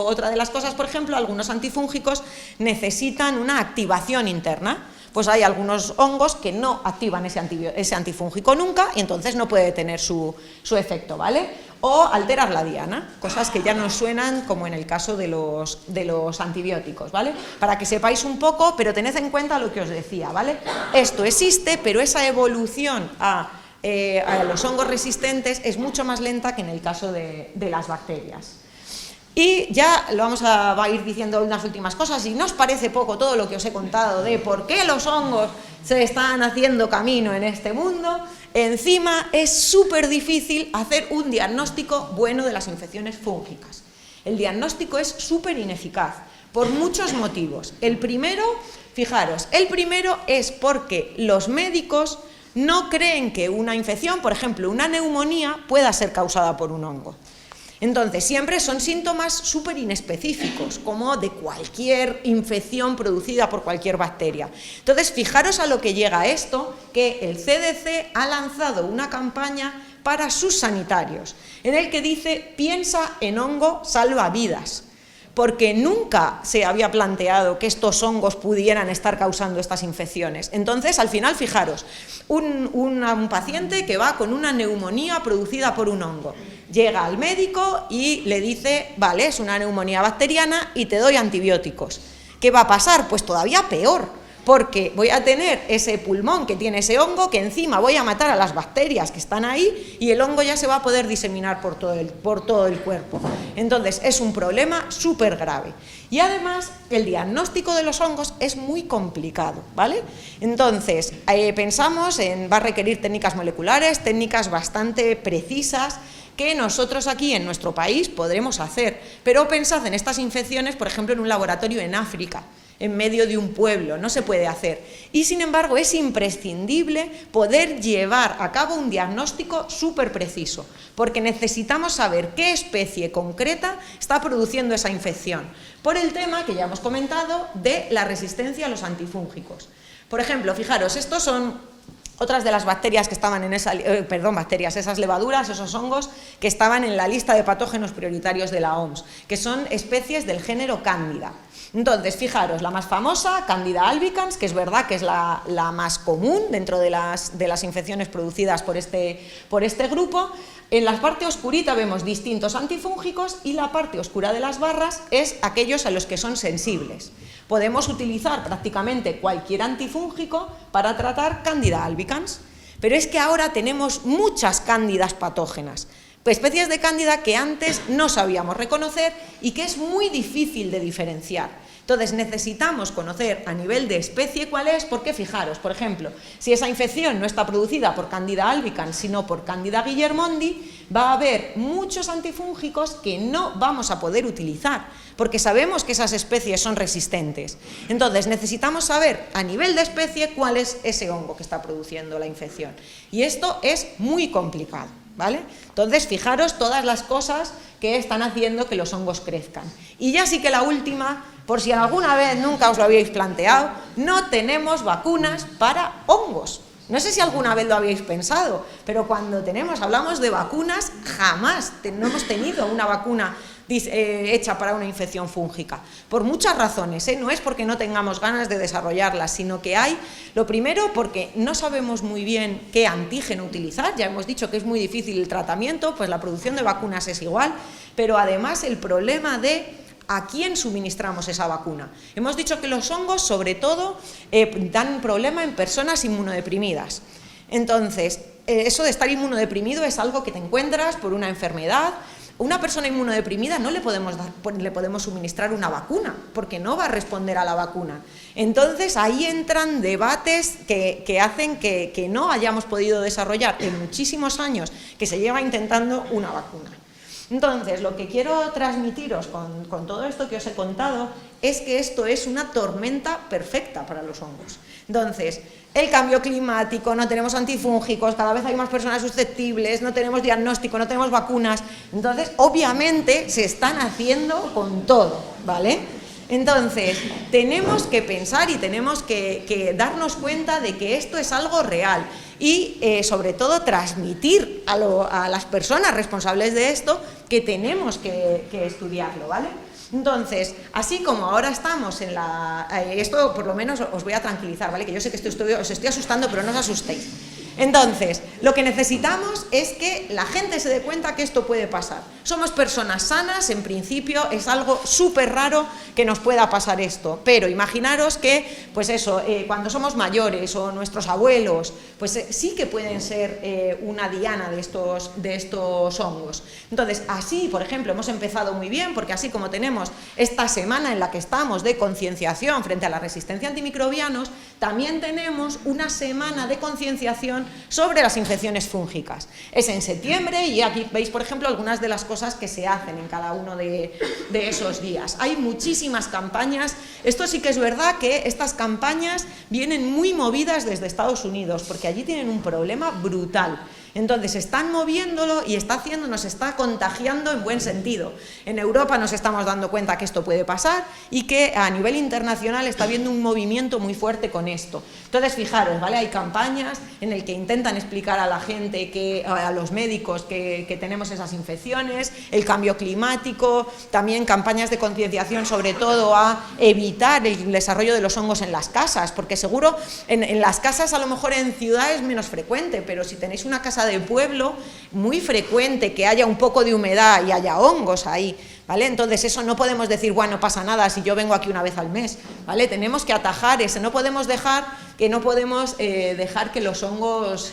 otra de las cosas, por ejemplo, algunos antifúngicos necesitan una activación interna. Pues hay algunos hongos que no activan ese antifúngico nunca y entonces no puede tener su efecto, ¿vale? O alterar la diana, cosas que ya nos suenan como en el caso de los antibióticos, ¿vale? Para que sepáis un poco, pero tened en cuenta lo que os decía, ¿vale? Esto existe, pero esa evolución a los hongos resistentes es mucho más lenta que en el caso de las bacterias. Y ya vamos a ir diciendo unas últimas cosas. Si no os parece poco todo lo que os he contado de por qué los hongos se están haciendo camino en este mundo, encima es súper difícil hacer un diagnóstico bueno de las infecciones fúngicas. El diagnóstico es súper ineficaz por muchos motivos. El primero es porque los médicos no creen que una infección, por ejemplo, una neumonía, pueda ser causada por un hongo. Entonces, siempre son síntomas súper inespecíficos, como de cualquier infección producida por cualquier bacteria. Entonces, fijaros a lo que llega esto, que el CDC ha lanzado una campaña para sus sanitarios, en el que dice, piensa en hongo, salva vidas, porque nunca se había planteado que estos hongos pudieran estar causando estas infecciones. Entonces, al final, fijaros, un paciente que va con una neumonía producida por un hongo, llega al médico y le dice, vale, es una neumonía bacteriana y te doy antibióticos. ¿Qué va a pasar? Pues todavía peor, porque voy a tener ese pulmón que tiene ese hongo, que encima voy a matar a las bacterias que están ahí y el hongo ya se va a poder diseminar por todo el cuerpo. Entonces, es un problema súper grave. Y además, el diagnóstico de los hongos es muy complicado, ¿vale? Entonces, va a requerir técnicas moleculares, técnicas bastante precisas, que nosotros aquí en nuestro país podremos hacer. Pero pensad en estas infecciones, por ejemplo, en un laboratorio en África. en medio de un pueblo, no se puede hacer. Y sin embargo es imprescindible poder llevar a cabo un diagnóstico súper preciso, porque necesitamos saber qué especie concreta está produciendo esa infección, por el tema que ya hemos comentado de la resistencia a los antifúngicos. Por ejemplo, fijaros, estos son otras de las bacterias que estaban en esas levaduras, esos hongos que estaban en la lista de patógenos prioritarios de la OMS, que son especies del género Cándida. Entonces, fijaros, la más famosa, Candida albicans, que es verdad que es la más común dentro de las infecciones producidas por este grupo. En la parte oscurita vemos distintos antifúngicos y la parte oscura de las barras es aquellos a los que son sensibles. Podemos utilizar prácticamente cualquier antifúngico para tratar Candida albicans, pero es que ahora tenemos muchas cándidas patógenas, especies de cándida que antes no sabíamos reconocer y que es muy difícil de diferenciar. Entonces necesitamos conocer a nivel de especie cuál es, porque fijaros, por ejemplo, si esa infección no está producida por Candida albicans, sino por Candida guillermondi, va a haber muchos antifúngicos que no vamos a poder utilizar, porque sabemos que esas especies son resistentes. Entonces necesitamos saber a nivel de especie cuál es ese hongo que está produciendo la infección. Y esto es muy complicado, ¿vale? Entonces fijaros todas las cosas que están haciendo que los hongos crezcan. Y ya sí que la última, por si alguna vez nunca os lo habíais planteado, no tenemos vacunas para hongos. No sé si alguna vez lo habíais pensado, pero cuando hablamos de vacunas, jamás no hemos tenido una vacuna hecha para una infección fúngica, por muchas razones, no es porque no tengamos ganas de desarrollarlas, sino que lo primero, porque no sabemos muy bien qué antígeno utilizar, ya hemos dicho que es muy difícil el tratamiento, pues la producción de vacunas es igual, pero además el problema de ¿a quién suministramos esa vacuna? Hemos dicho que los hongos, sobre todo, dan un problema en personas inmunodeprimidas. Entonces, eso de estar inmunodeprimido es algo que te encuentras por una enfermedad. Una persona inmunodeprimida no le podemos suministrar una vacuna, porque no va a responder a la vacuna. Entonces, ahí entran debates que hacen que no hayamos podido desarrollar en muchísimos años que se lleva intentando una vacuna. Entonces, lo que quiero transmitiros con todo esto que os he contado es que esto es una tormenta perfecta para los hongos. Entonces, el cambio climático, no tenemos antifúngicos, cada vez hay más personas susceptibles, no tenemos diagnóstico, no tenemos vacunas. Entonces, obviamente, se están haciendo con todo, ¿vale? Entonces, tenemos que pensar y tenemos que darnos cuenta de que esto es algo real y, sobre todo, transmitir a las personas responsables de esto que tenemos que estudiarlo, ¿vale? Entonces, así como ahora estamos en esto por lo menos os voy a tranquilizar, ¿vale? Que yo sé que os estoy asustando, pero no os asustéis. Entonces, lo que necesitamos es que la gente se dé cuenta que esto puede pasar. Somos personas sanas, en principio es algo súper raro que nos pueda pasar esto, pero imaginaros que, pues eso, cuando somos mayores o nuestros abuelos, pues sí que pueden ser una diana de estos hongos. Entonces, así, por ejemplo, hemos empezado muy bien, porque así como tenemos esta semana en la que estamos de concienciación frente a la resistencia a antimicrobianos, también tenemos una semana de concienciación sobre las infecciones fúngicas. Es en septiembre y aquí veis, por ejemplo, algunas de las cosas que se hacen en cada uno de esos días. Hay muchísimas campañas. Esto sí que es verdad que estas campañas vienen muy movidas desde Estados Unidos, porque allí tienen un problema brutal. Entonces están moviéndolo y nos está contagiando en buen sentido. En Europa nos estamos dando cuenta que esto puede pasar y que a nivel internacional está habiendo un movimiento muy fuerte con esto. Entonces fijaros, ¿vale? Hay campañas en las que intentan explicar a la gente, a los médicos, que tenemos esas infecciones, el cambio climático, también campañas de concienciación sobre todo a evitar el desarrollo de los hongos en las casas, porque seguro en las casas a lo mejor en ciudades menos frecuente, pero si tenéis una casa de pueblo, muy frecuente que haya un poco de humedad y haya hongos ahí, ¿vale? Entonces eso no podemos decir, bueno, no pasa nada si yo vengo aquí una vez al mes, ¿vale? Tenemos que atajar eso, no podemos dejar que los hongos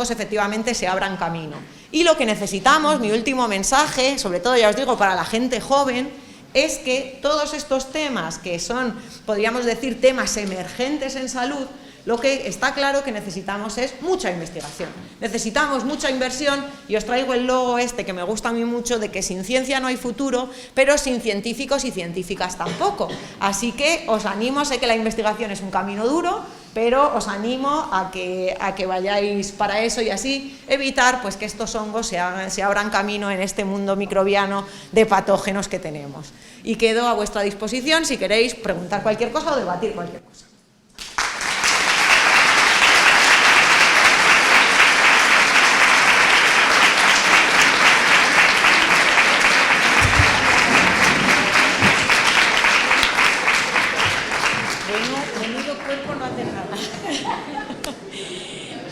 efectivamente se abran camino. Y lo que necesitamos, mi último mensaje, sobre todo ya os digo para la gente joven, es que todos estos temas que son, podríamos decir, temas emergentes en salud, lo que está claro que necesitamos es mucha investigación, necesitamos mucha inversión, y os traigo el logo este que me gusta a mí mucho, de que sin ciencia no hay futuro, pero sin científicos y científicas tampoco. Así que os animo, sé que la investigación es un camino duro, pero os animo a que vayáis para eso y así evitar pues que estos hongos se abran camino en este mundo microbiano de patógenos que tenemos. Y quedo a vuestra disposición si queréis preguntar cualquier cosa o debatir cualquier cosa.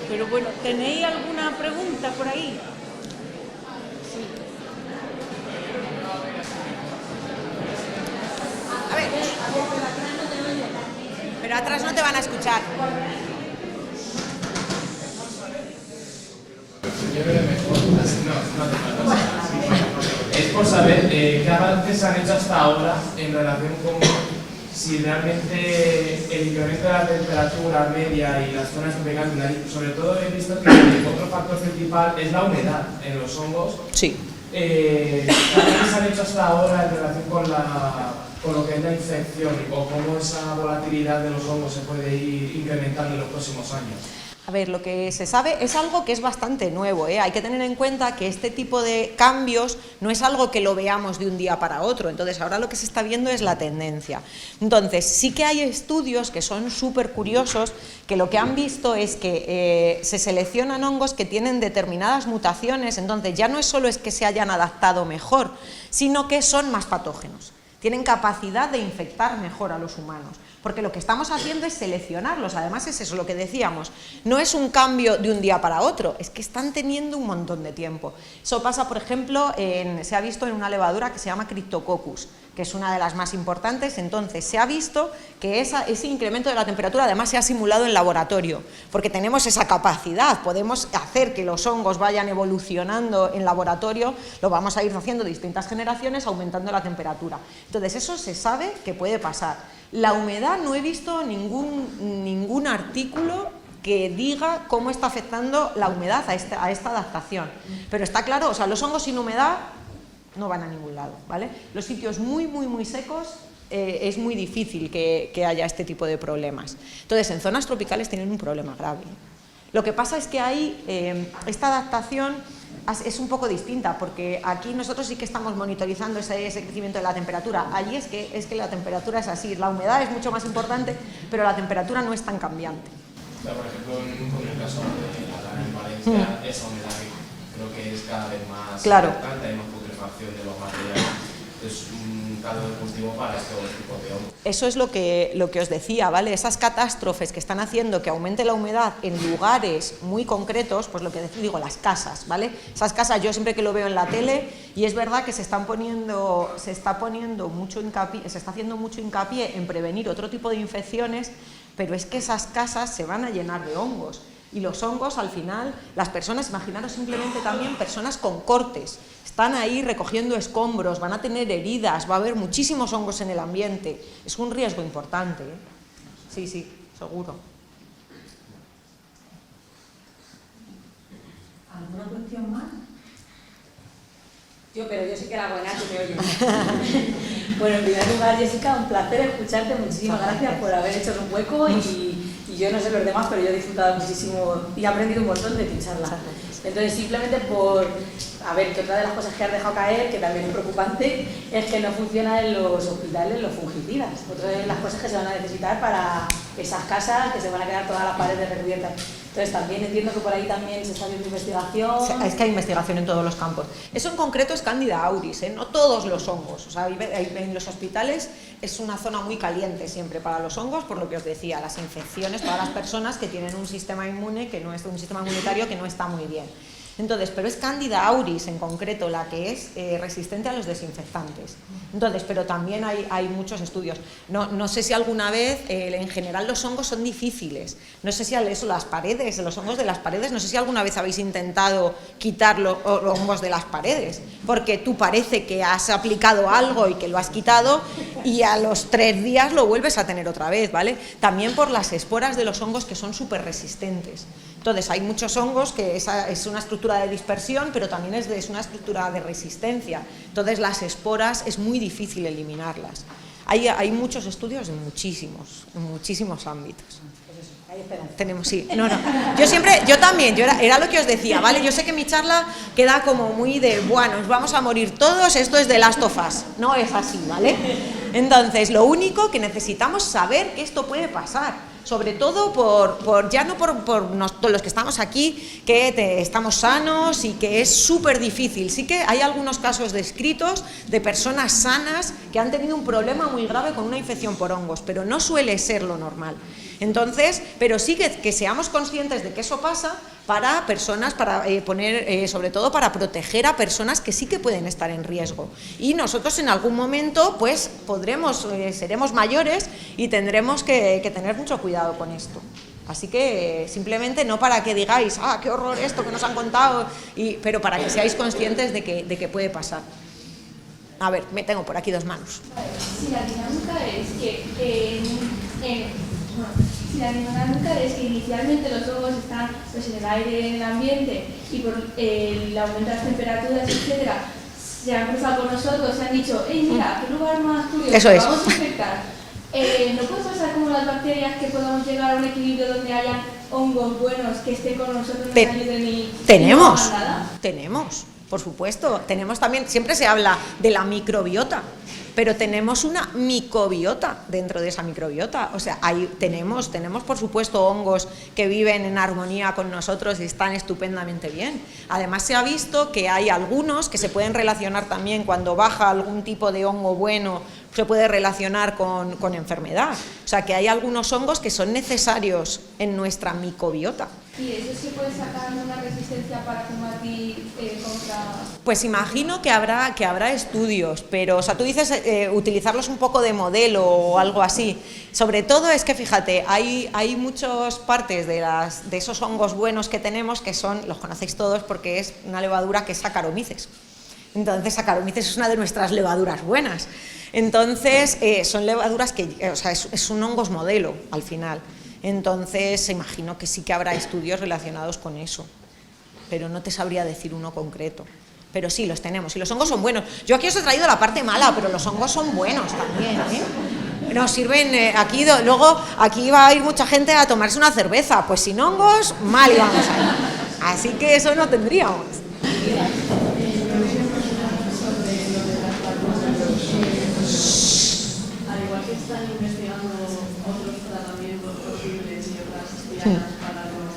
Pero bueno, ¿tenéis alguna pregunta por ahí? Sí. A ver. Pero atrás no te van a escuchar. Es por saber qué avances han hecho hasta ahora en relación con si realmente el incremento de la temperatura media y las zonas tropicales, sobre todo he visto que otro factor principal es la humedad en los hongos. Sí. ¿Qué avances han hecho hasta ahora en relación con lo que es la infección o cómo esa volatilidad de los hongos se puede ir incrementando en los próximos años? A ver, lo que se sabe es algo que es bastante nuevo, ¿eh? Hay que tener en cuenta que este tipo de cambios no es algo que lo veamos de un día para otro, entonces ahora lo que se está viendo es la tendencia. Entonces, sí que hay estudios que son súper curiosos, que lo que han visto es que se seleccionan hongos que tienen determinadas mutaciones, entonces ya no es solo es que se hayan adaptado mejor, sino que son más patógenos, tienen capacidad de infectar mejor a los humanos. Porque lo que estamos haciendo es seleccionarlos, además es eso lo que decíamos, no es un cambio de un día para otro, es que están teniendo un montón de tiempo. Eso pasa, por ejemplo, se ha visto en una levadura que se llama Cryptococcus, que es una de las más importantes, entonces se ha visto que ese incremento de la temperatura además se ha simulado en laboratorio, porque tenemos esa capacidad, podemos hacer que los hongos vayan evolucionando en laboratorio, lo vamos a ir haciendo distintas generaciones aumentando la temperatura. Entonces eso se sabe que puede pasar. La humedad no he visto ningún artículo que diga cómo está afectando la humedad a esta adaptación, pero está claro, o sea, los hongos sin humedad no van a ningún lado, ¿vale? Los sitios muy secos es muy difícil que haya este tipo de problemas. Entonces, en zonas tropicales tienen un problema grave. Lo que pasa es que ahí esta adaptación es un poco distinta, porque aquí nosotros sí que estamos monitorizando ese crecimiento de la temperatura. Allí es que la temperatura es así, la humedad es mucho más importante, pero la temperatura no es tan cambiante. O sea, por ejemplo, en el caso de la en Valencia, esa humedad creo que es cada vez más importante, hay más putrefacción de los materiales. Es un caldo de cultivo para este tipo de hongos. Eso es lo que os decía, ¿vale? Esas catástrofes que están haciendo que aumente la humedad en lugares muy concretos, pues lo que digo, las casas, ¿vale? Esas casas yo siempre que lo veo en la tele, y es verdad que se está haciendo mucho hincapié en prevenir otro tipo de infecciones, pero es que esas casas se van a llenar de hongos. Y los hongos, al final, las personas, imaginaros simplemente también personas con cortes, están ahí recogiendo escombros, van a tener heridas, va a haber muchísimos hongos en el ambiente. Es un riesgo importante, ¿eh? Sí, seguro. ¿Alguna cuestión más? Yo sí que era buena, que me oye. Bueno, en primer lugar, Jessica, un placer escucharte, muchísimas gracias por haber hecho un hueco y yo no sé los demás, pero yo he disfrutado muchísimo y he aprendido un montón de tu charla. Entonces, simplemente que otra de las cosas que has dejado caer, que también es preocupante, es que no funcionan en los hospitales los fungicidas. Otra de las cosas que se van a necesitar para esas casas, que se van a quedar todas las paredes recubiertas. Entonces, también entiendo que por ahí también se está haciendo investigación. Es que hay investigación en todos los campos. Eso en concreto es Candida auris, ¿eh? No todos los hongos. O sea, en los hospitales es una zona muy caliente siempre para los hongos, por lo que os decía, las infecciones para las personas que tienen un sistema inmune que no es un sistema inmunitario que no está muy bien. Entonces, pero es Candida auris en concreto la que es resistente a los desinfectantes. Entonces, pero también hay muchos estudios. No sé si alguna vez, en general los hongos son difíciles. No sé si eso, las paredes, los hongos de las paredes, no sé si alguna vez habéis intentado quitar los hongos de las paredes, porque tú parece que has aplicado algo y que lo has quitado y a los 3 días lo vuelves a tener otra vez, ¿vale? También por las esporas de los hongos que son súper resistentes. Entonces, hay muchos hongos que es una estructura de dispersión, pero también es una estructura de resistencia. Entonces, las esporas es muy difícil eliminarlas. Hay muchos estudios en muchísimos ámbitos. Tenemos, sí. Yo también, era lo que os decía, ¿vale? Yo sé que mi charla queda como muy de, bueno, nos vamos a morir todos, esto es de Last of Us. No es así, ¿vale? Entonces, lo único que necesitamos saber que esto puede pasar. Sobre todo ya no por nosotros los que estamos aquí, que estamos sanos y que es súper difícil. Sí que hay algunos casos descritos de personas sanas que han tenido un problema muy grave con una infección por hongos, pero no suele ser lo normal. Entonces, pero sí que seamos conscientes de que eso pasa para personas, para sobre todo para proteger a personas que sí que pueden estar en riesgo. Y nosotros en algún momento pues seremos mayores y tendremos que tener mucho cuidado con esto. Así que simplemente no para que digáis, qué horror esto que nos han contado, pero para que seáis conscientes de que puede pasar. A ver, me tengo por aquí 2 manos. Si la dinámica es que inicialmente los hongos están pues, en el aire, en el ambiente, y por el aumento de las temperaturas, etcétera, se han cruzado con nosotros, se han dicho, mira, qué lugar más curioso, eso es. Vamos a infectar. ¿No puede pasar como las bacterias que podamos llegar a un equilibrio donde haya hongos buenos que estén con nosotros, nos ayuden y no hagan nada? Tenemos, por supuesto. Tenemos también, siempre se habla de la microbiota, pero tenemos una micobiota dentro de esa microbiota. O sea, tenemos por supuesto hongos que viven en armonía con nosotros y están estupendamente bien. Además se ha visto que hay algunos que se pueden relacionar también cuando baja algún tipo de hongo bueno, se puede relacionar con enfermedad. O sea, que hay algunos hongos que son necesarios en nuestra micobiota. ¿Y eso se puede sacar una resistencia para combatir contra...? Pues imagino que habrá estudios, pero, o sea, tú dices utilizarlos un poco de modelo o algo así. Sobre todo es que, fíjate, hay muchas partes de esos hongos buenos que tenemos que los conocéis todos porque es una levadura que es Saccharomyces. Entonces, Saccharomyces es una de nuestras levaduras buenas. Entonces, son levaduras que, o sea, son hongos modelo al final. Entonces, imagino que sí que habrá estudios relacionados con eso, pero no te sabría decir uno concreto. Pero sí, los tenemos, y los hongos son buenos. Yo aquí os he traído la parte mala, pero los hongos son buenos también, ¿eh? Nos sirven, luego aquí va a ir mucha gente a tomarse una cerveza, pues sin hongos, mal íbamos a ir. Así que eso no tendríamos. Al igual que están investigando otros tratamientos posibles y otras tiradas para los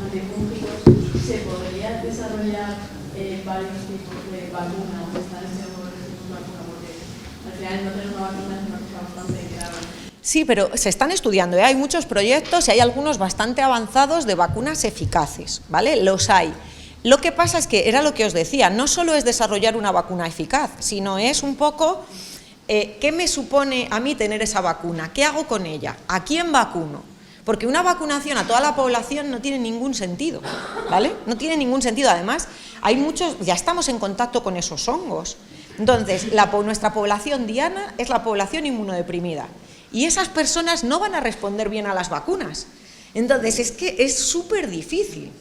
antifúngicos, ¿se podría desarrollar varios tipos de vacuna o están estudiando tipos de vacuna? Porque al final no tener una vacuna es una cosa bastante grave. Sí, pero se están estudiando, ¿eh? Hay muchos proyectos y hay algunos bastante avanzados de vacunas eficaces, ¿vale? Los hay. Lo que pasa es que, era lo que os decía, no solo es desarrollar una vacuna eficaz, sino es un poco... ¿qué me supone a mí tener esa vacuna? ¿Qué hago con ella? ¿A quién vacuno? Porque una vacunación a toda la población no tiene ningún sentido, ¿vale? No tiene ningún sentido. Además, ya estamos en contacto con esos hongos. Entonces, nuestra población diana es la población inmunodeprimida. Y esas personas no van a responder bien a las vacunas. Entonces, es que es súper difícil.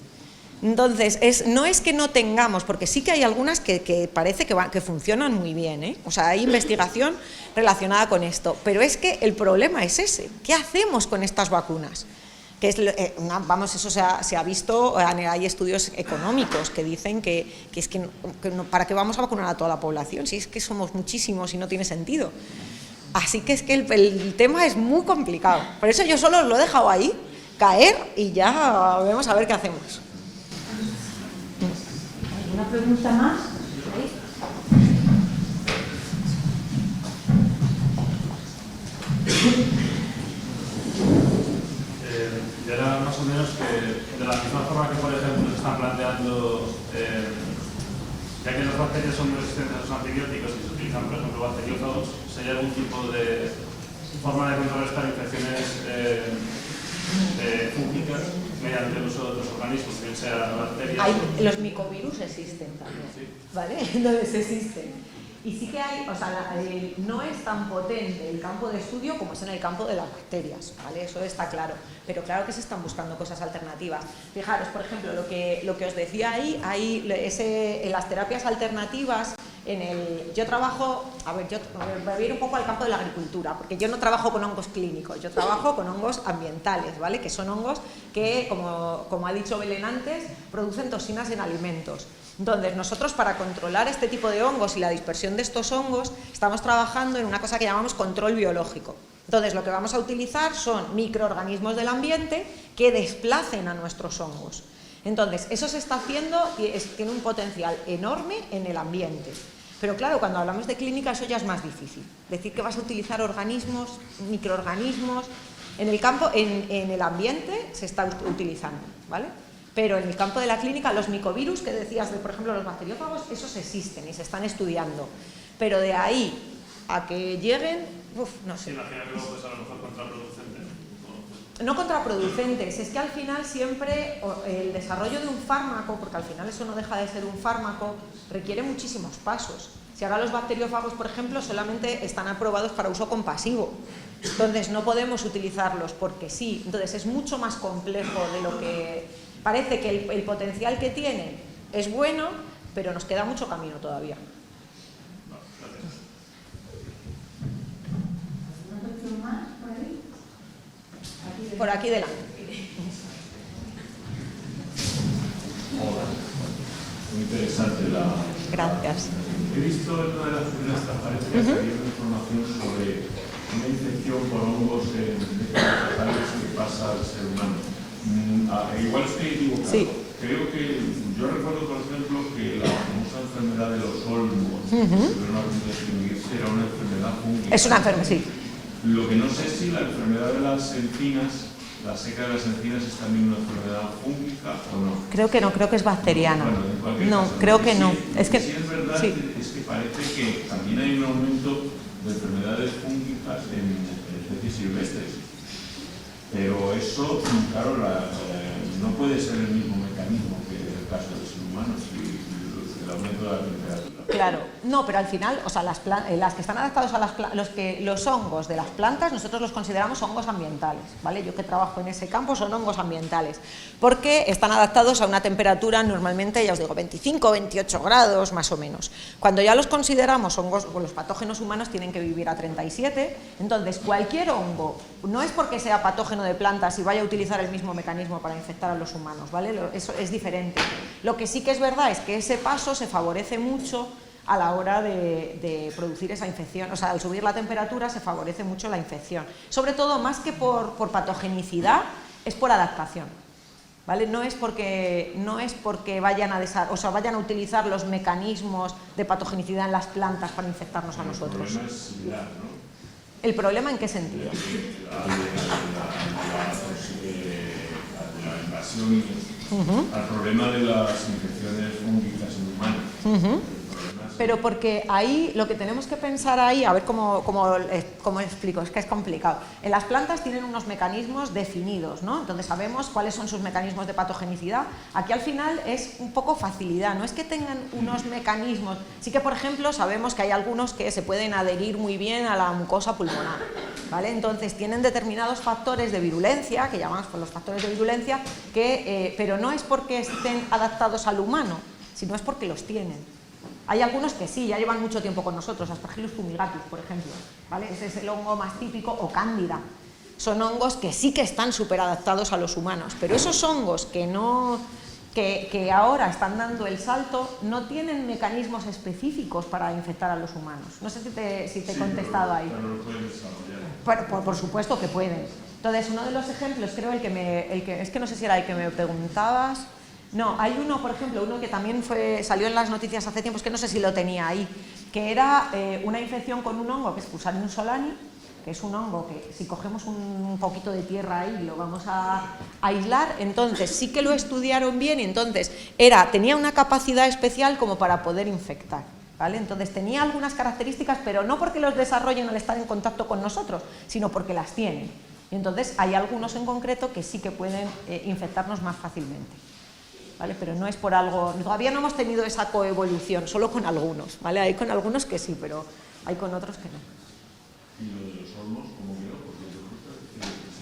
Entonces, no es que no tengamos, porque sí que hay algunas que parece que funcionan muy bien, ¿eh? O sea, hay investigación relacionada con esto, pero es que el problema es ese. ¿Qué hacemos con estas vacunas? Que eso se ha visto, hay estudios económicos que dicen que ¿para qué vamos a vacunar a toda la población? Si es que somos muchísimos y no tiene sentido. Así que es que el tema es muy complicado. Por eso yo solo os lo he dejado ahí, caer, y ya vemos a ver qué hacemos. ¿Alguna pregunta más? era más o menos que de la misma forma que, por ejemplo, se están planteando, ya que las bacterias son resistentes a los antibióticos y se utilizan, por ejemplo, bacteriófagos, si hay algún tipo de forma de contrarrestar infecciones fúngicas mediante el uso de otros organismos, bien sea bacterias. Los micovirus existen también, sí. ¿vale? Entonces existen. Y sí que hay, o sea, no es tan potente el campo de estudio como es en el campo de las bacterias, ¿vale? Eso está claro. Pero claro que se están buscando cosas alternativas. Fijaros, por ejemplo, lo que os decía ahí, en las terapias alternativas, yo trabajo, voy a ir un poco al campo de la agricultura, porque yo no trabajo con hongos clínicos, yo trabajo con hongos ambientales, ¿vale? Que son hongos que, como ha dicho Belén antes, producen toxinas en alimentos. Entonces, nosotros para controlar este tipo de hongos y la dispersión de estos hongos, estamos trabajando en una cosa que llamamos control biológico. Entonces, lo que vamos a utilizar son microorganismos del ambiente que desplacen a nuestros hongos. Entonces, eso se está haciendo y tiene un potencial enorme en el ambiente. Pero claro, cuando hablamos de clínica eso ya es más difícil. Decir que vas a utilizar organismos, microorganismos, en el campo, en el ambiente se está utilizando, ¿vale? Pero en el campo de la clínica, los micovirus que decías, por ejemplo, los bacteriófagos, esos existen y se están estudiando. Pero de ahí a que lleguen, no sé. Imagina que luego es a lo mejor contraproducente. No contraproducentes, es que al final siempre el desarrollo de un fármaco, porque al final eso no deja de ser un fármaco, requiere muchísimos pasos. Si ahora los bacteriófagos, por ejemplo, solamente están aprobados para uso compasivo, entonces no podemos utilizarlos porque sí, entonces es mucho más complejo de lo que... Parece que el potencial que tienen es bueno, pero nos queda mucho camino todavía. Por aquí delante. Hola, muy interesante la... Gracias. He visto en una de las primeras transparencias que había una información sobre una infección por hongos en vegetales que pasa al ser humano. Igual estoy equivocado. Sí. Creo que yo recuerdo, por ejemplo, que la famosa enfermedad de los olmos, que tuvieron a punto de extinguirse, era una enfermedad fúngica. Es una enfermedad, sí. Lo que no sé es si la enfermedad de las encinas, la seca de las encinas, es también una enfermedad fúngica o no. Creo que no, creo que es bacteriana. Bueno, en cualquier no, caso, creo que sí, no. Es que sí es verdad, sí. Es que parece que también hay un aumento de enfermedades fúngicas en especies silvestres. Pero eso, claro, no puede ser el mismo mecanismo que en el caso del ser humano, si el aumento de la temperatura. Claro, no, pero al final, o sea, las que están adaptados a los hongos de las plantas, nosotros los consideramos hongos ambientales, ¿vale? Yo que trabajo en ese campo son hongos ambientales, porque están adaptados a una temperatura normalmente, ya os digo, 25, 28 grados más o menos. Cuando ya los consideramos hongos, pues los patógenos humanos tienen que vivir a 37, entonces cualquier hongo, no es porque sea patógeno de plantas y vaya a utilizar el mismo mecanismo para infectar a los humanos, ¿vale? Eso es diferente. Lo que sí que es verdad es que ese paso se favorece mucho a la hora de producir esa infección, o sea, al subir la temperatura se favorece mucho la infección. Sobre todo, más que por patogenicidad, es por adaptación, ¿vale? No es porque vayan a utilizar los mecanismos de patogenicidad en las plantas para infectarnos a nosotros. El problema es similar, ¿no? ¿El problema en qué sentido? La invasión, al problema de las infecciones fúngicas en humanos. Pero porque ahí, lo que tenemos que pensar ahí, a ver cómo explico, es que es complicado. En las plantas tienen unos mecanismos definidos, ¿no? Entonces sabemos cuáles son sus mecanismos de patogenicidad. Aquí al final es un poco facilidad, no es que tengan unos mecanismos. Sí que, por ejemplo, sabemos que hay algunos que se pueden adherir muy bien a la mucosa pulmonar, ¿vale? Entonces tienen determinados factores de virulencia, que llamamos los factores de virulencia, pero no es porque estén adaptados al humano, sino es porque los tienen. Hay algunos que sí, ya llevan mucho tiempo con nosotros, Aspergillus fumigatus, por ejemplo, ¿vale? Ese es el hongo más típico, o cándida. Son hongos que sí que están súper adaptados a los humanos, pero esos hongos que ahora están dando el salto no tienen mecanismos específicos para infectar a los humanos. No sé si te he contestado ahí. Pero lo pueden desarrollar. Por supuesto que pueden. Entonces, uno de los ejemplos, creo es que no sé si era el que me preguntabas. No, hay uno, por ejemplo, uno que también salió en las noticias hace tiempo, es que no sé si lo tenía ahí, que era una infección con un hongo que es Fusarium solani, que es un hongo que si cogemos un poquito de tierra ahí lo vamos a aislar, entonces sí que lo estudiaron bien y entonces tenía una capacidad especial como para poder infectar, ¿vale? Entonces tenía algunas características, pero no porque los desarrollen al estar en contacto con nosotros, sino porque las tienen. Y entonces hay algunos en concreto que sí que pueden infectarnos más fácilmente, ¿vale? Pero no es por algo, todavía no hemos tenido esa coevolución, solo con algunos, ¿vale? Hay con algunos que sí, pero hay con otros que no. ¿Y lo de los hormos, cómo quedó?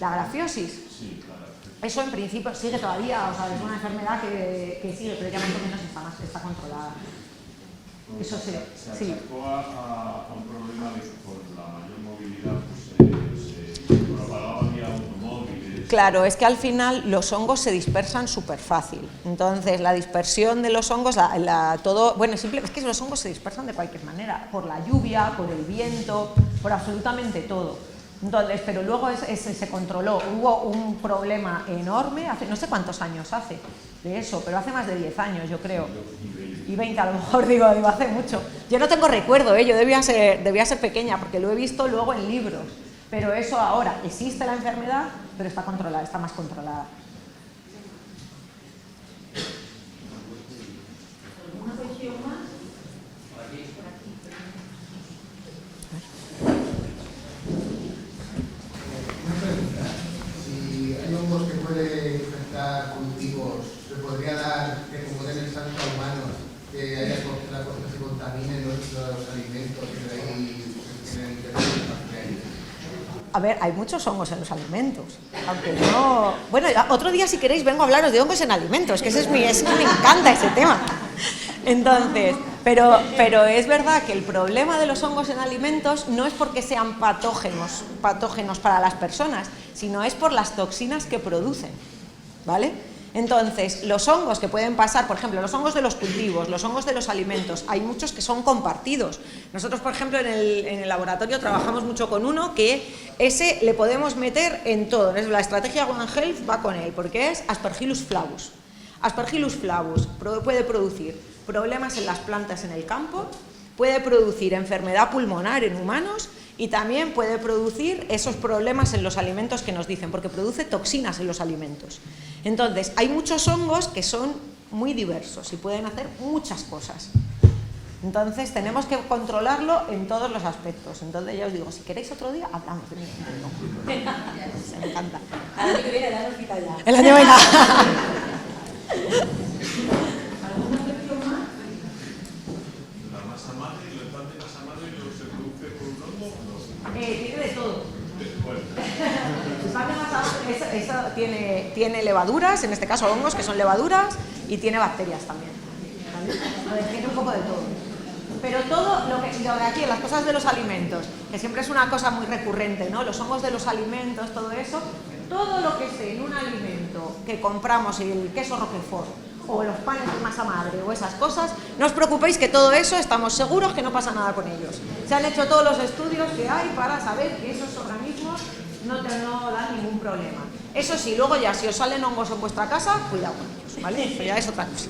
La grafiosis. Sí, claro. Eso en principio sigue todavía, o sea, es una enfermedad que sigue, pero ya más o menos está controlada. Eso sí. Se achacó a un problema de que por la mayor movilidad se propagaba vía automóviles. Claro, es que al final los hongos se dispersan súper fácil. Entonces, la dispersión de los hongos, es que los hongos se dispersan de cualquier manera, por la lluvia, por el viento, por absolutamente todo. Entonces, pero luego se controló, hubo un problema enorme, no sé cuántos años hace de eso, pero hace más de 10 años, yo creo. Y 20 a lo mejor, digo hace mucho. Yo no tengo recuerdo, yo debía ser pequeña, porque lo he visto luego en libros. Pero eso ahora, existe la enfermedad, pero está controlada, está más controlada. ¿Alguna cuestión más? Una pregunta. Si hay hongos que pueden infectar cultivos, ¿se podría dar que como den el salto a humanos, que haya cosas que se contaminen los alimentos que hay en el interior? A ver, hay muchos hongos en los alimentos, aunque no... Bueno, otro día si queréis vengo a hablaros de hongos en alimentos, que es que me encanta ese tema. Entonces, pero es verdad que el problema de los hongos en alimentos no es porque sean patógenos para las personas, sino es por las toxinas que producen, ¿vale? Entonces, los hongos que pueden pasar, por ejemplo, los hongos de los cultivos, los hongos de los alimentos, hay muchos que son compartidos. Nosotros, por ejemplo, en el laboratorio trabajamos mucho con uno que ese le podemos meter en todo. La estrategia One Health va con él, porque es Aspergillus flavus. Aspergillus flavus puede producir problemas en las plantas en el campo, puede producir enfermedad pulmonar en humanos y también puede producir esos problemas en los alimentos que nos dicen, porque produce toxinas en los alimentos. Entonces, hay muchos hongos que son muy diversos y pueden hacer muchas cosas. Entonces, tenemos que controlarlo en todos los aspectos. Entonces, ya os digo, si queréis otro día, hablamos de mí. Me encanta. El año que viene, el año que viene ya. El año viene. ¿Alguna cuestión más? ¿La masa madre, el levante de masa madre se produce por un hongo o no? Tiene de todo. Bueno. Eso tiene levaduras, en este caso hongos, que son levaduras, y tiene bacterias también. ¿Vale? Tiene un poco de todo. Pero todo lo de aquí, las cosas de los alimentos, que siempre es una cosa muy recurrente, ¿no? Los hongos de los alimentos, todo eso, todo lo que esté en un alimento que compramos, el queso Roquefort, o los panes de masa madre, o esas cosas, no os preocupéis que todo eso estamos seguros que no pasa nada con ellos. Se han hecho todos los estudios que hay para saber que esos organismos no dan ningún problema. Eso sí, luego ya si os salen hongos en vuestra casa, cuidado con ellos, ¿vale? Pero ya es otra cosa.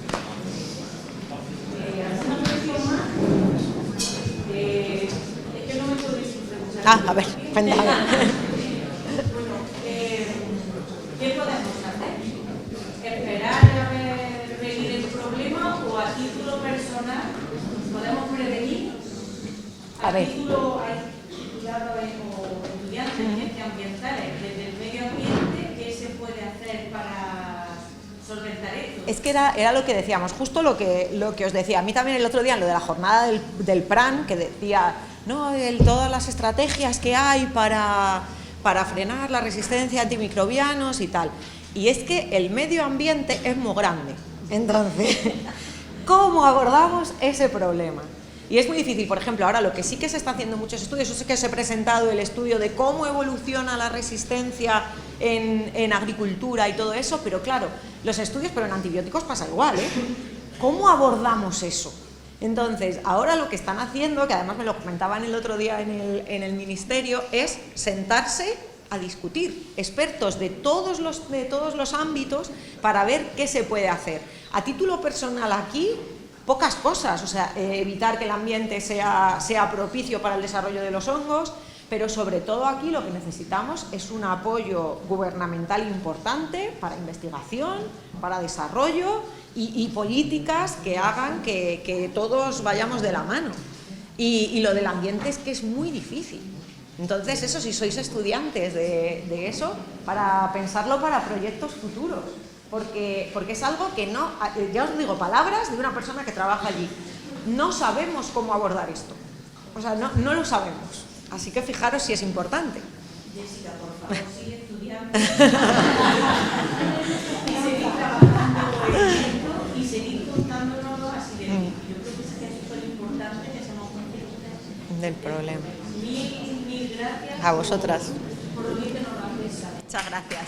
¿Alguna cuestión más? Es que no me podéis preguntar. A ver, cuéntame. Bueno, ¿qué podemos hacer? ¿Esperar a ver venir el problema o a título personal podemos prevenir? A ver. Título, cuidado o estudiantes de ciencias ambientales, desde el medio ambiente, ¿qué se puede hacer para solventar esto? Es que era lo que decíamos, justo lo que os decía. A mí también el otro día, en lo de la jornada del PRAN, que decía, no, todas las estrategias que hay para frenar la resistencia a antimicrobianos y tal. Y es que el medio ambiente es muy grande. Entonces, ¿cómo abordamos ese problema? Y es muy difícil. Por ejemplo, ahora lo que sí que se está haciendo muchos estudios, eso sí que os he presentado el estudio de cómo evoluciona la resistencia en agricultura y todo eso, pero claro, los estudios, pero en antibióticos pasa igual, ¿eh? ¿Cómo abordamos eso? Entonces, ahora lo que están haciendo, que además me lo comentaban el otro día en el ministerio, es sentarse a discutir, expertos de todos los ámbitos, para ver qué se puede hacer. A título personal aquí, pocas cosas, o sea, evitar que el ambiente sea propicio para el desarrollo de los hongos, Pero sobre todo aquí lo que necesitamos es un apoyo gubernamental importante para investigación, para desarrollo y políticas que hagan que todos vayamos de la mano. Y lo del ambiente es que es muy difícil. Entonces, eso, si sois estudiantes de eso, para pensarlo para proyectos futuros. Porque es algo que no, ya os digo, palabras de una persona que trabaja allí. No sabemos cómo abordar esto. O sea, no lo sabemos. Así que fijaros si es importante. Jessica, por favor, sigue estudiando. Y seguir trabajando en esto y seguir contándonos así de bien. Yo creo que es súper importante que seamos conscientes Del problema. Mil gracias A vosotras. por lo bien que nos lo habéis dado. Muchas gracias.